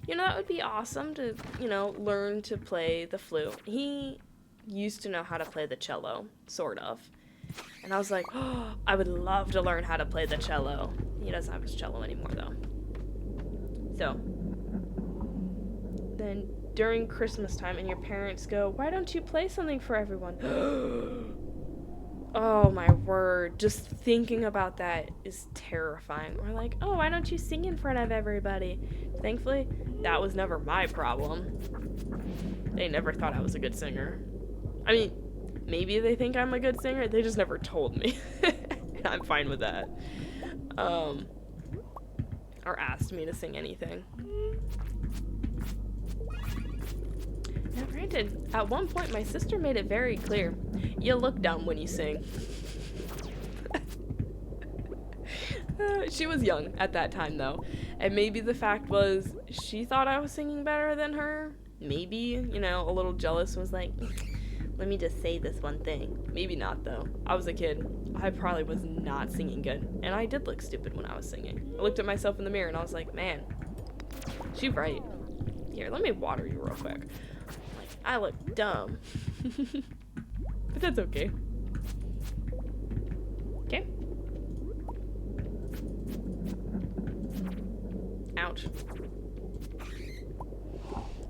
you know, that would be awesome to, you know, learn to play the flute. He used to know how to play the cello, sort of. And I was like, oh, I would love to learn how to play the cello. He doesn't have his cello anymore, though. So, then during Christmas time, and your parents go, why don't you play something for everyone? Oh my word, just thinking about that is terrifying. We're like, oh, why don't you sing in front of everybody? Thankfully, that was never my problem. They never thought I was a good singer. I mean, maybe they think I'm a good singer, they just never told me. I'm fine with that. Or asked me to sing anything. Now, granted, at one point my sister made it very clear, you look dumb when you sing. She was young at that time, though, and maybe the fact was she thought I was singing better than her. Maybe, you know, a little jealous, was like, let me just say this one thing. Maybe not, though. I was a kid. I probably was not singing good, and I did look stupid when I was singing. I looked at myself in the mirror and I was like, man, she's right. Here, let me water you real quick. I look dumb. But that's okay. Okay. Ouch.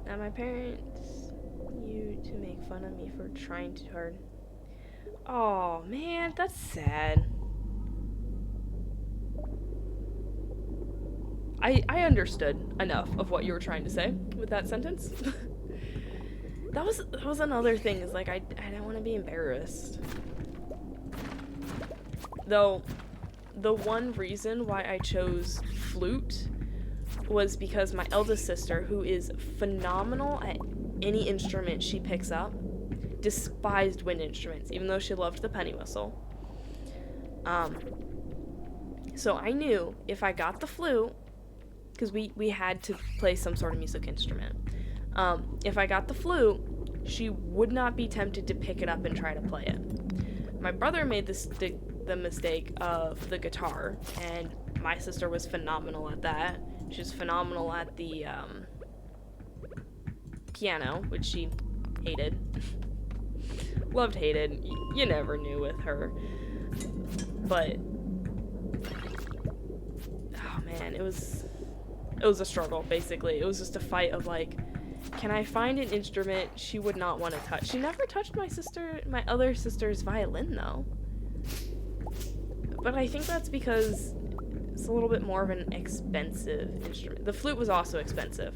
Now my parents used to make fun of me for trying too hard. Oh man, that's sad. I understood enough of what you were trying to say with that sentence. That was another thing, is like I don't want to be embarrassed. Though the one reason why I chose flute was because my eldest sister, who is phenomenal at any instrument she picks up, despised wind instruments, even though she loved the penny whistle. So I knew if I got the flute, because we had to play some sort of music instrument. If I got the flute, she would not be tempted to pick it up and try to play it. My brother made the mistake of the guitar, and my sister was phenomenal at that. She was phenomenal at the piano, which she hated. Loved, hated. You never knew with her. But oh man, it was a struggle, basically. It was just a fight of like, can I find an instrument she would not want to touch? She never touched my other sister's violin, though. But I think that's because it's a little bit more of an expensive instrument. The flute was also expensive,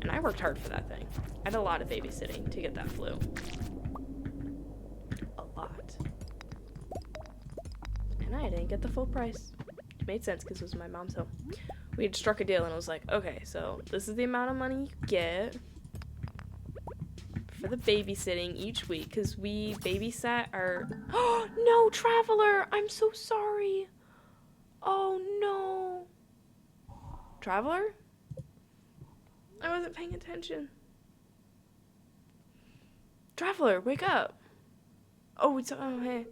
and I worked hard for that thing. I had a lot of babysitting to get that flute. A lot. And I didn't get the full price. It made sense because it was my mom's home. We had struck a deal, and I was like, okay, so this is the amount of money you get for the babysitting each week, because we babysat our... Oh, no, Traveler! I'm so sorry! Oh, no. Traveler? I wasn't paying attention. Traveler, wake up! Oh, hey.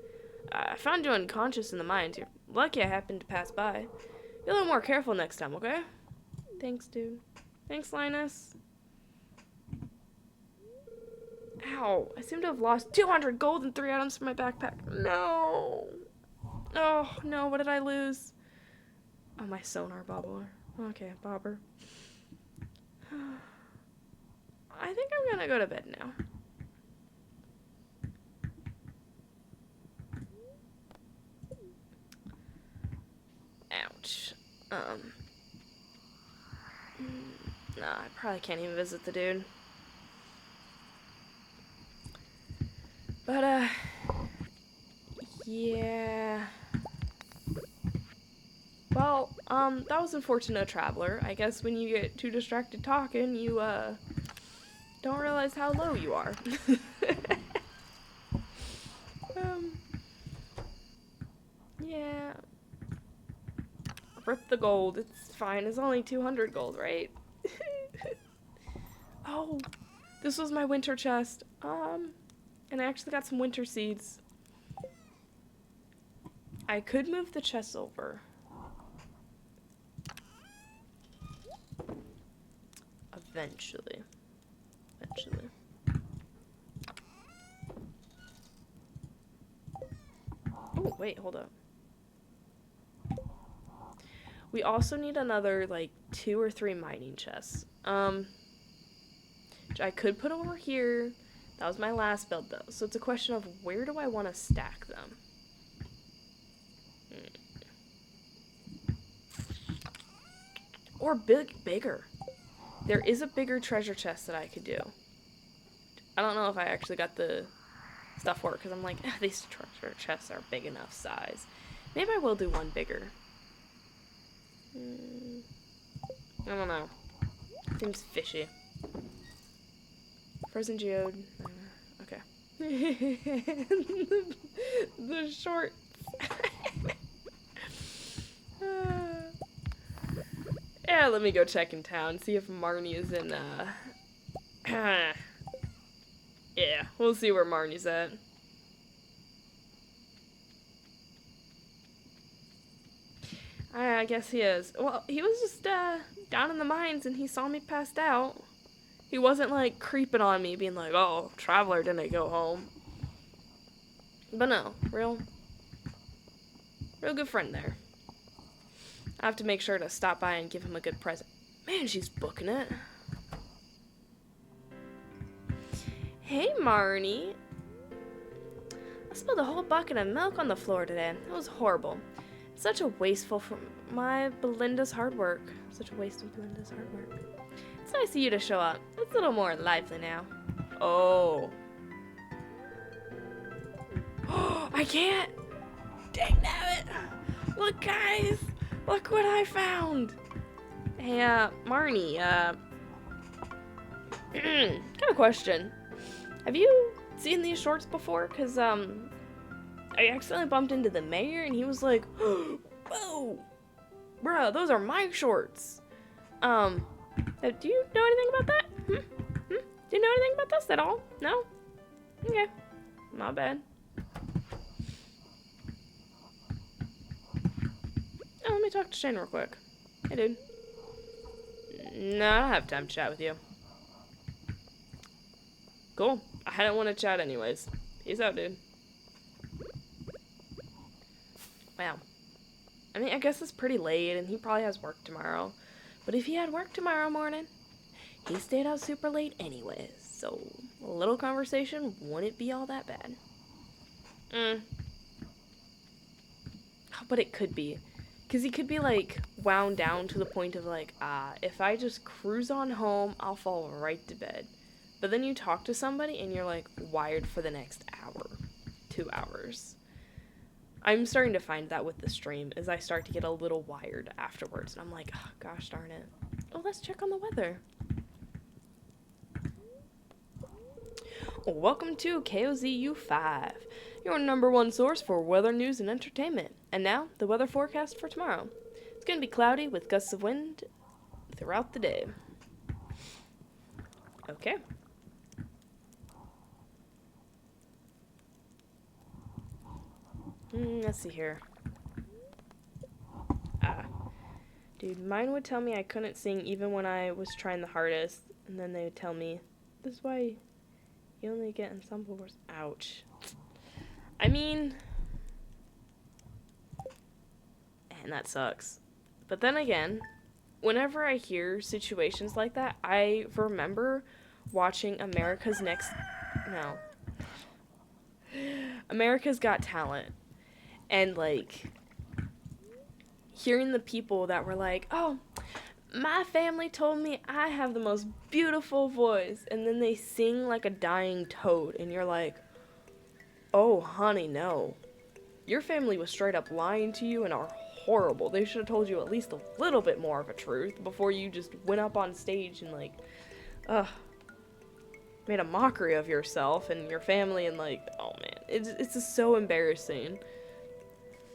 I found you unconscious in the mines. You're lucky I happened to pass by. Be a little more careful next time, okay? Thanks, dude. Thanks, Linus. Ow. I seem to have lost 200 gold and 3 items from my backpack. No. Oh, no. What did I lose? Oh, my sonar bobbler. Okay, bobber. I think I'm gonna go to bed now. Ouch. Nah, I probably can't even visit the dude. But, yeah. Well, that was unfortunate, Traveler. I guess when you get too distracted talking, you, don't realize how low you are. Yeah. Rip the gold. It's fine. It's only 200 gold, right? Oh, this was my winter chest. And I actually got some winter seeds. I could move the chest over. Eventually. Oh, wait, hold up. We also need another, like, 2 or 3 mining chests. Which I could put over here. That was my last build, though. So it's a question of where do I want to stack them? Or bigger. There is a bigger treasure chest that I could do. I don't know if I actually got the stuff for it, because I'm like, these treasure chests are big enough size. Maybe I will do one bigger. I don't know. Seems fishy. Frozen geode. Okay. the shorts. Yeah, let me go check in town, see if Marnie is in, yeah, we'll see where Marnie's at. I guess he is. Well, he was just, down in the mines and he saw me passed out. He wasn't, like, creeping on me, being like, oh, Traveler didn't go home. But no, real good friend there. I have to make sure to stop by and give him a good present. Man, she's booking it. Hey, Marnie. I spilled a whole bucket of milk on the floor today. It was horrible. Such a wasteful for my Belinda's hard work. Such a waste of Belinda's hard work. It's nice of you to show up. It's a little more lively now. Oh. I can't. Dang nabbit. Look, guys. Look what I found. Hey, Marnie, got a question. Have you seen these shorts before? Because, I accidentally bumped into the mayor and he was like, whoa, bruh, those are my shorts. Do you know anything about that? Do you know anything about this at all? No? Okay. Not bad. Oh, let me talk to Shane real quick. Hey, dude. No, I don't have time to chat with you. Cool. I didn't want to chat anyways. Peace out, dude. Wow. I mean, I guess it's pretty late, and he probably has work tomorrow. But if he had work tomorrow morning, he stayed out super late anyways. So, a little conversation wouldn't be all that bad. But it could be. Because he could be, like, wound down to the point of, like, if I just cruise on home, I'll fall right to bed. But then you talk to somebody, and you're, like, wired for the next hour. 2 hours. I'm starting to find that with the stream, as I start to get a little wired afterwards. And I'm like, oh, gosh darn it. Oh, let's check on the weather. Welcome to KOZU5, your #1 source for weather news and entertainment. And now, the weather forecast for tomorrow. It's going to be cloudy with gusts of wind throughout the day. Okay. Let's see here. Dude, mine would tell me I couldn't sing even when I was trying the hardest. And then they would tell me, this is why you only get ensemble words. Ouch. I mean, and that sucks. But then again, whenever I hear situations like that, I remember watching America's Got Talent. And, like, hearing the people that were like, oh, my family told me I have the most beautiful voice. And then they sing like a dying toad. And you're like, oh, honey, no. Your family was straight up lying to you and are horrible. They should have told you at least a little bit more of a truth before you just went up on stage and, like, made a mockery of yourself and your family. And, like, oh, man, it's just so embarrassing.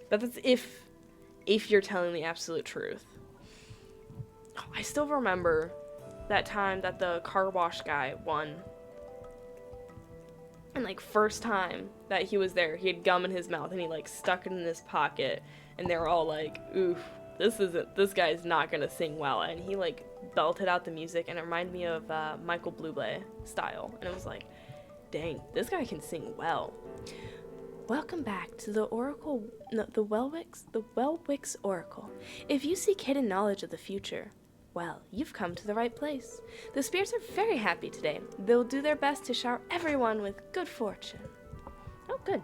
But that's if if you're telling the absolute truth. Oh, I still remember that time that the car wash guy won. And like first time that he was there, he had gum in his mouth and he like stuck it in his pocket, and they were all like, oof, this guy's not gonna sing well. And he like belted out the music, and it reminded me of Michael Bublé style, and it was like, dang, this guy can sing well. Welcome back to the Wellwicks Oracle. If you seek hidden knowledge of the future, well, you've come to the right place. The spirits are very happy today. They'll do their best to shower everyone with good fortune. Oh, good.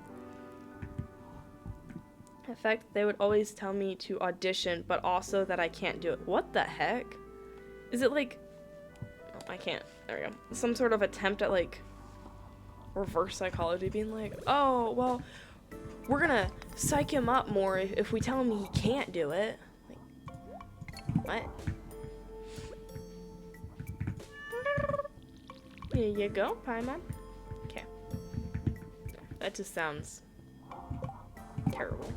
In fact, they would always tell me to audition, but also that I can't do it. What the heck? Is it like... Oh, I can't. There we go. Some sort of attempt at, like, reverse psychology, being like, oh, well, we're gonna psych him up more if we tell him he can't do it. Like, what? Here you go, Paimon. Okay. That just sounds terrible.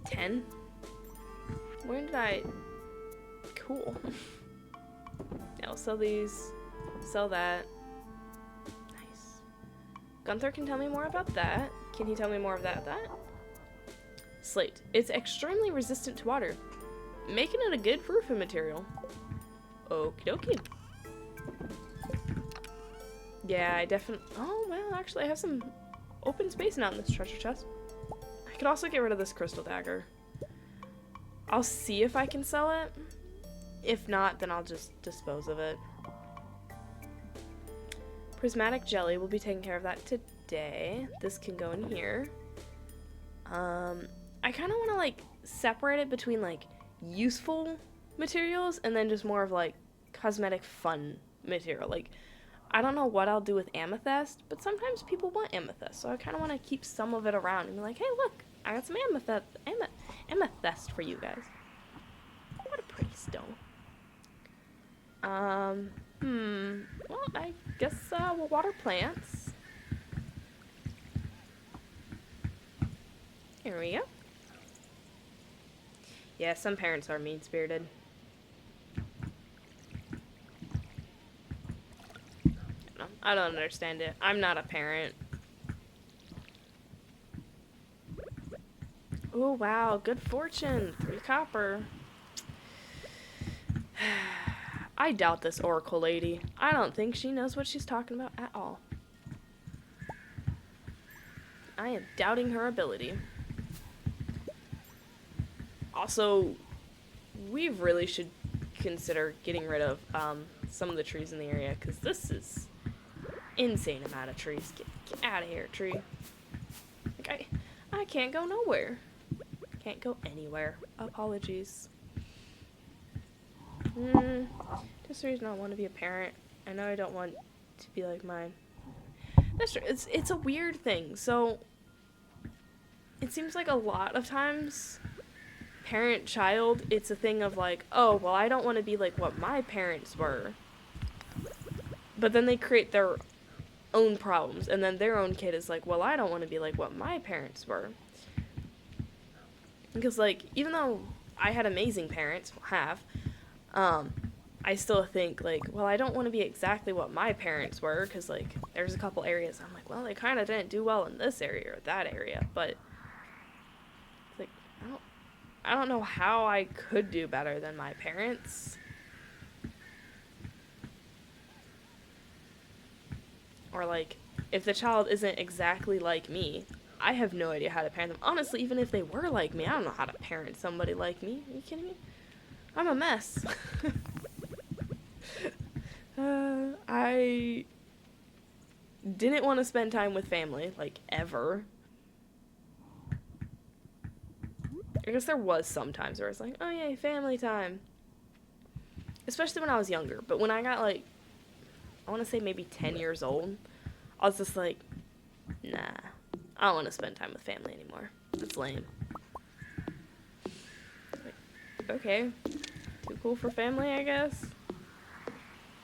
10? Where did I... Cool. Yeah, I'll sell these. Sell that. Nice. Gunther can tell me more about that. Can he tell me more about that? Slate. It's extremely resistant to water, making it a good roofing material. Okie dokie. Yeah, I definitely... Oh, well, actually, I have some open space now in this treasure chest. I could also get rid of this crystal dagger. I'll see if I can sell it. If not, then I'll just dispose of it. Prismatic jelly, we'll be taking care of that today. This can go in here. I kind of want to, like, separate it between, like, useful materials and then just more of, like, cosmetic fun material. Like, I don't know what I'll do with amethyst, but sometimes people want amethyst, so I kind of want to keep some of it around and be like, hey, look, I got some amethyst for you guys. What a pretty stone. Well, I guess we'll water plants. Here we go. Yeah, some parents are mean-spirited. I don't understand it. I'm not a parent. Oh, wow. Good fortune. 3 copper. I doubt this oracle lady. I don't think she knows what she's talking about at all. I am doubting her ability. Also, we really should consider getting rid of some of the trees in the area, because this is insane amount of trees. Get out of here, tree. Like, I can't go nowhere. Can't go anywhere. Apologies. Just the reason I want to be a parent. I know I don't want to be like mine. That's true. It's a weird thing. So, it seems like a lot of times, parent-child, it's a thing of like, oh, well, I don't want to be like what my parents were. But then they create their own problems, and then their own kid is like, well, I don't want to be like what my parents were. Because, like, even though I had amazing parents, I still think, like, well, I don't want to be exactly what my parents were, because, like, there's a couple areas I'm like, well, they kind of didn't do well in this area or that area, but, like, I don't know how I could do better than my parents. Or, like, if the child isn't exactly like me, I have no idea how to parent them. Honestly, even if they were like me, I don't know how to parent somebody like me. Are you kidding me? I'm a mess. I didn't want to spend time with family, like, ever. I guess there was some times where I was like, oh, yay, family time. Especially when I was younger. But when I got, like, I want to say maybe 10 years old, I was just like, nah, I don't want to spend time with family anymore. It's lame. Like, okay, too cool for family, I guess.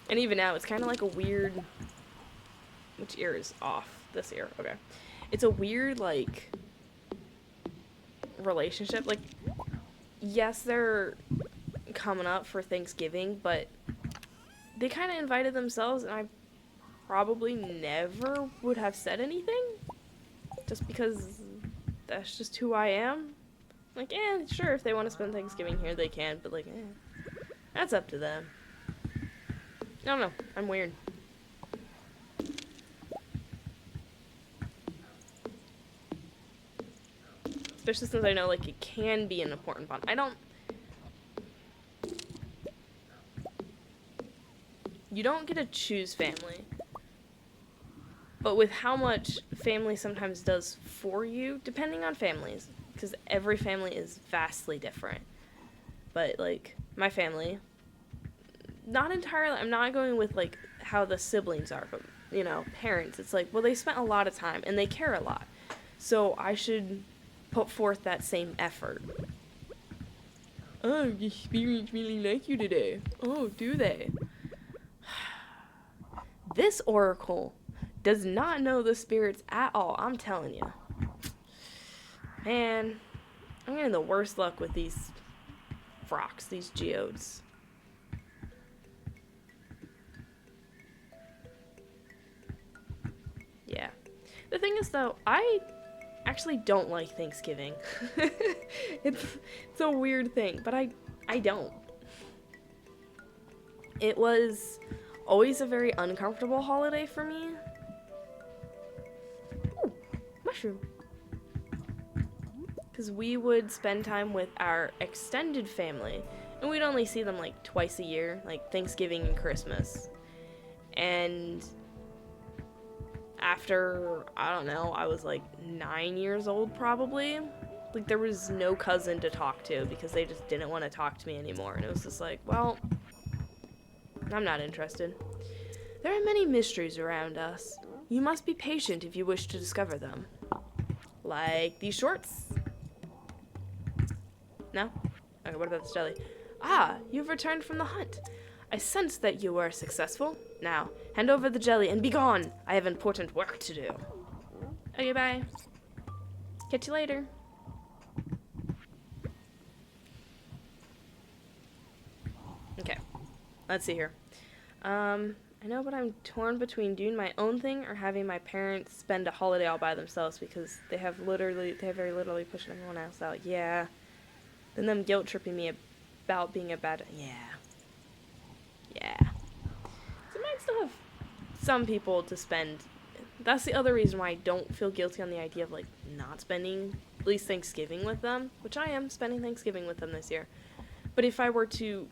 And even now, it's kind of like a weird... Which ear is off? This ear, okay. It's a weird, like, relationship. Like, yes, they're coming up for Thanksgiving, but they kind of invited themselves, and I probably never would have said anything, just because that's just who I am. Like, sure, if they want to spend Thanksgiving here, they can, but, like, that's up to them. I don't know, I'm weird. Especially since I know, like, it can be an important bond. You don't get to choose family. But with how much family sometimes does for you, depending on families, because every family is vastly different. But, like, my family, not entirely, I'm not going with, like, how the siblings are, but, you know, parents, it's like, well, they spent a lot of time, and they care a lot. So I should put forth that same effort. Oh, the spirits really like you today. Oh, do they? This oracle does not know the spirits at all, I'm telling you. Man, I'm getting the worst luck with these rocks, these geodes. Yeah. The thing is, though, I actually don't like Thanksgiving. It's a weird thing, but I don't. It was always a very uncomfortable holiday for me. Ooh, mushroom. Because we would spend time with our extended family, and we'd only see them like twice a year, like Thanksgiving and Christmas. And after, I don't know, I was like 9 years old probably, like there was no cousin to talk to because they just didn't want to talk to me anymore. And it was just like, well, I'm not interested. There are many mysteries around us. You must be patient if you wish to discover them. Like these shorts? No? Okay, what about this jelly? Ah, you've returned from the hunt. I sense that you were successful. Now, hand over the jelly and be gone. I have important work to do. Okay, bye. Catch you later. Okay, let's see here. I know, but I'm torn between doing my own thing or having my parents spend a holiday all by themselves because they have very literally pushing everyone else out. Yeah. Then them guilt tripping me about being a bad. Yeah. So I might still have some people to spend. That's the other reason why I don't feel guilty on the idea of, like, not spending at least Thanksgiving with them, which I am spending Thanksgiving with them this year. But if I were to,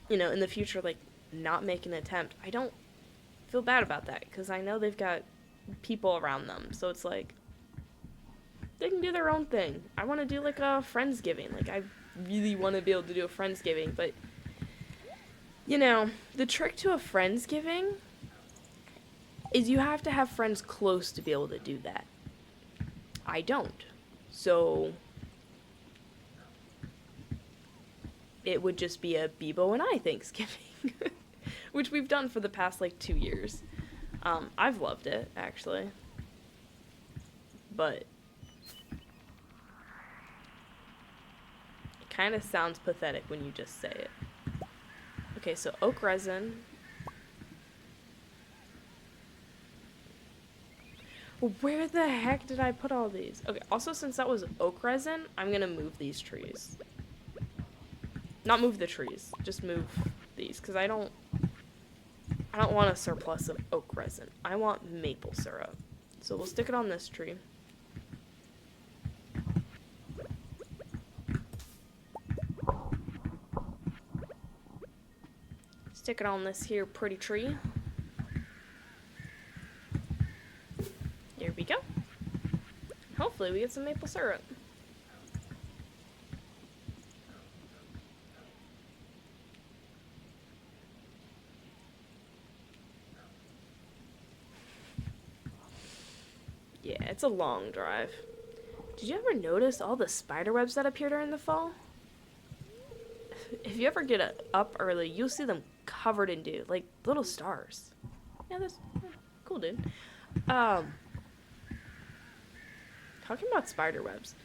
you know, in the future, like, not make an attempt, I don't feel bad about that because I know they've got people around them. So it's like, they can do their own thing. I want to do, like, a Friendsgiving. Like, I really want to be able to do a Friendsgiving, but, you know, the trick to a Friendsgiving is you have to have friends close to be able to do that. I don't. So it would just be a Bebo and I Thanksgiving, which we've done for the past, like, 2 years. I've loved it, actually. But it kind of sounds pathetic when you just say it. Okay, so oak resin. Where the heck did I put all these? Okay, also since that was oak resin, I'm gonna move these trees. Not move the trees, just move these, because I don't want a surplus of oak resin. I want maple syrup. So we'll stick it on this tree. Stick it on this here pretty tree. There we go. Hopefully we get some maple syrup. Yeah, it's a long drive. Did you ever notice all the spider webs that appear during the fall? If you ever get up early, you'll see them covered in dew, like little stars. Yeah, that's cool, dude. Talking about spider webs.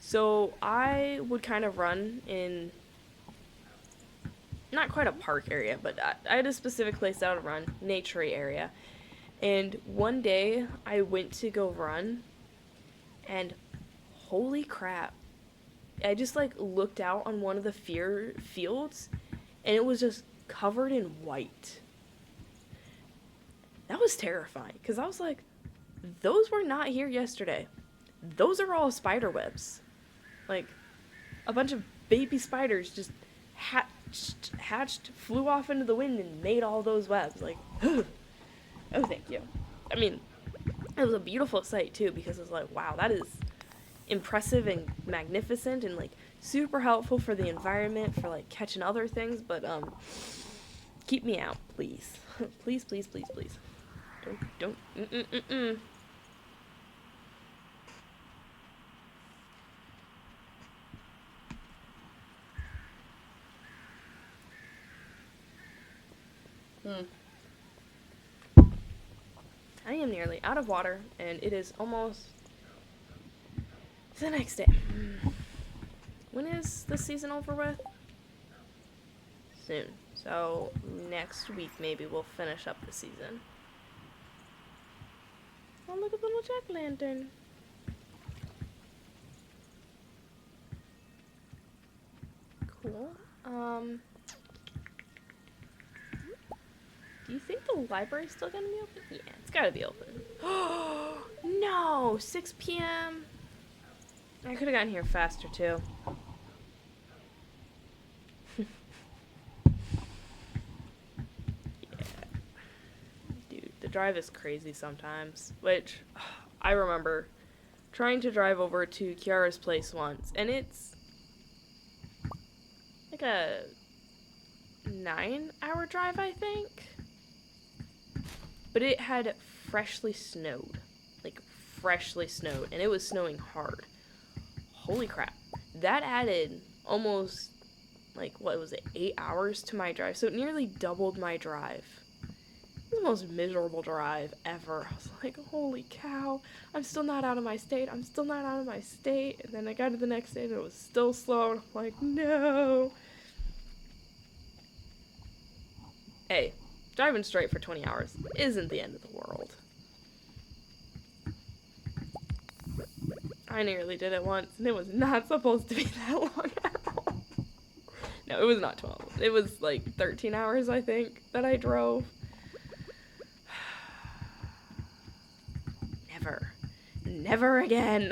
So I would kind of run in not quite a park area, but I had a specific place that I would run, naturey area. And one day I went to go run, and holy crap, I just like looked out on one of the fields, and it was just covered in white. That was terrifying, because I was like, those were not here yesterday. Those are all spider webs. Like, a bunch of baby spiders just hatched, flew off into the wind, and made all those webs. Like, oh, thank you. I mean, it was a beautiful sight, too, because it was like, wow, that is impressive and magnificent and, like, super helpful for the environment, for, like, catching other things, but, keep me out, please. Please, please, please, please. Don't, I am nearly out of water, and it is almost the next day. When is the season over with? Soon. So next week maybe we'll finish up the season. Oh, look at the little jack-o'-lantern. Cool. Do you think the library's still gonna be open? Yeah, it's gotta be open. Oh, no! 6 p.m.? I could've gotten here faster, too. Yeah. Dude, the drive is crazy sometimes. Which, I remember trying to drive over to Kiara's place once, and it's like a 9-hour drive, I think. But it had freshly snowed. Like, freshly snowed. And it was snowing hard. Holy crap. That added almost, like, what was it, 8 hours to my drive. So it nearly doubled my drive. It was the most miserable drive ever. I was like, holy cow. I'm still not out of my state. I'm still not out of my state. And then I got to the next day and it was still slow. And I'm like, no. Hey. Driving straight for 20 hours isn't the end of the world. I nearly did it once, and it was not supposed to be that long at all. No, it was not 12. It was like 13 hours, I think, that I drove. Never. Never again.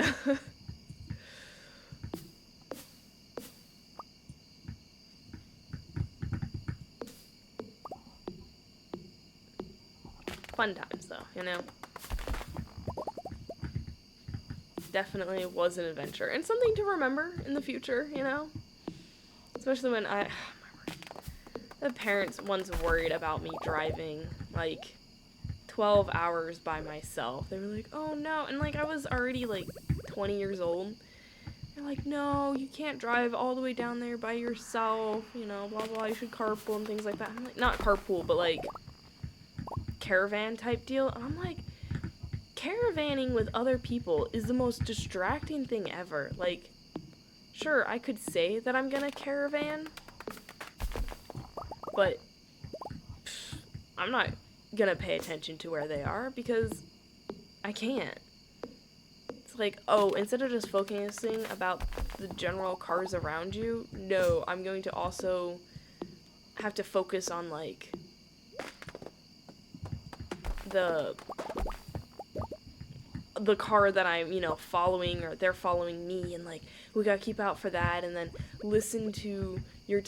Fun times, though, you know? Definitely was an adventure. And something to remember in the future, you know? Especially when the parents once worried about me driving, like, 12 hours by myself. They were like, oh, no. And, like, I was already, like, 20 years old. They're like, no, you can't drive all the way down there by yourself, you know, blah, blah, you should carpool and things like that. I'm like, not carpool, but, like, caravan type deal. And I'm like, caravanning with other people is the most distracting thing ever. Like, sure, I could say that I'm gonna caravan, but I'm not gonna pay attention to where they are because I can't. It's like, oh, instead of just focusing about the general cars around you, no, I'm going to also have to focus on, like, the car that I'm, you know, following, or they're following me, and, like, we gotta keep out for that, and then listen to your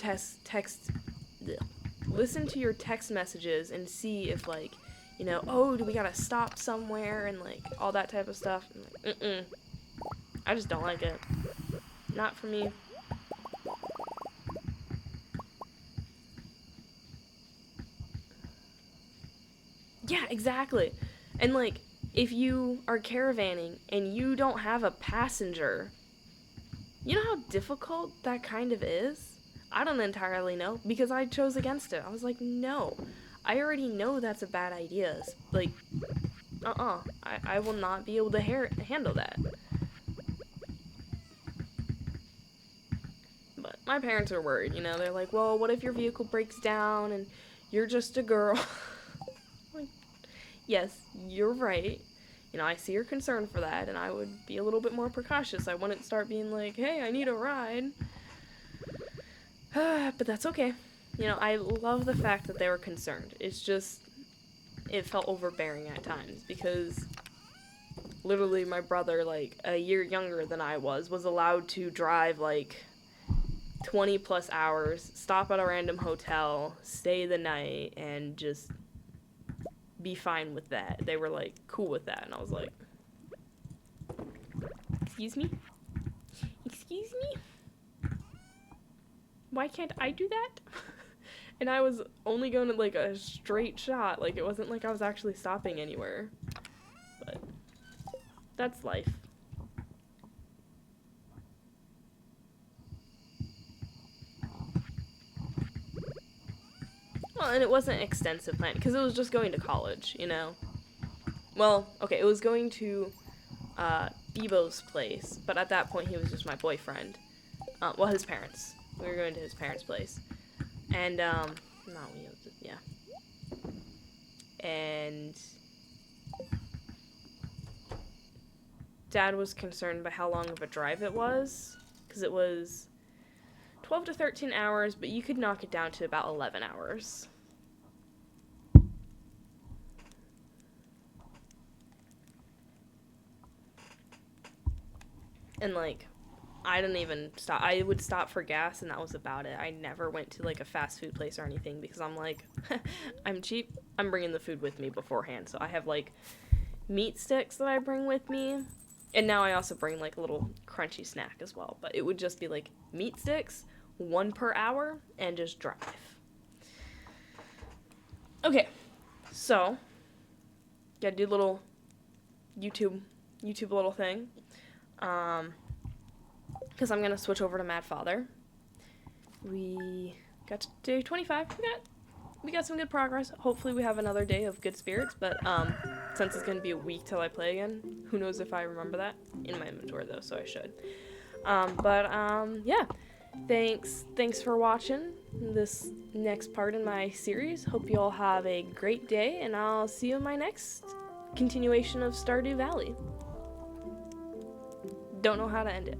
listen to your text messages and see if, like, you know, oh, do we gotta stop somewhere, and, like, all that type of stuff. I'm like, I just don't like it. Not for me. Yeah, exactly. And, like, if you are caravanning and you don't have a passenger, you know how difficult that kind of is? I don't entirely know, because I chose against it. I was like, no. I already know that's a bad idea. Like, I will not be able to handle that. my parents are worried, you know, they're like, well, what if your vehicle breaks down and you're just a girl? Like, yes, you're right. You know, I see your concern for that, and I would be a little bit more precautious. I wouldn't start being like, hey, I need a ride. But that's okay. You know, I love the fact that they were concerned. It's just, it felt overbearing at times, because literally my brother, like, a year younger than I was allowed to drive, like, 20 plus hours, stop at a random hotel, stay the night, and just be fine with that. They were, like, cool with that, and I was like, excuse me? Excuse me? Why can't I do that? And I was only going to, like, a straight shot. Like, it wasn't like I was actually stopping anywhere. But that's life. Well, and it wasn't extensive plan, because it was just going to college, you know? Well, okay, it was going to Bebo's place, but at that point he was just my boyfriend. Well, his parents. We were going to his parents' place. And, yeah. And Dad was concerned by how long of a drive it was, because it was 12 to 13 hours, but you could knock it down to about 11 hours. And, like, I didn't even stop. I would stop for gas, and that was about it. I never went to, like, a fast food place or anything, because I'm like, I'm cheap. I'm bringing the food with me beforehand. So I have, like, meat sticks that I bring with me. And now I also bring, like, a little crunchy snack as well. But it would just be, like, meat sticks, 1 per hour, and just drive. Okay, so gotta do a little YouTube little thing. Because I'm gonna switch over to Mad Father. We got to day 25. We got some good progress. Hopefully we have another day of good spirits, but since it's gonna be a week till I play again, who knows if I remember that in my inventory though, so I should. Yeah. Thanks for watching this next part in my series. Hope you all have a great day, and I'll see you in my next continuation of Stardew Valley. Don't know how to end it.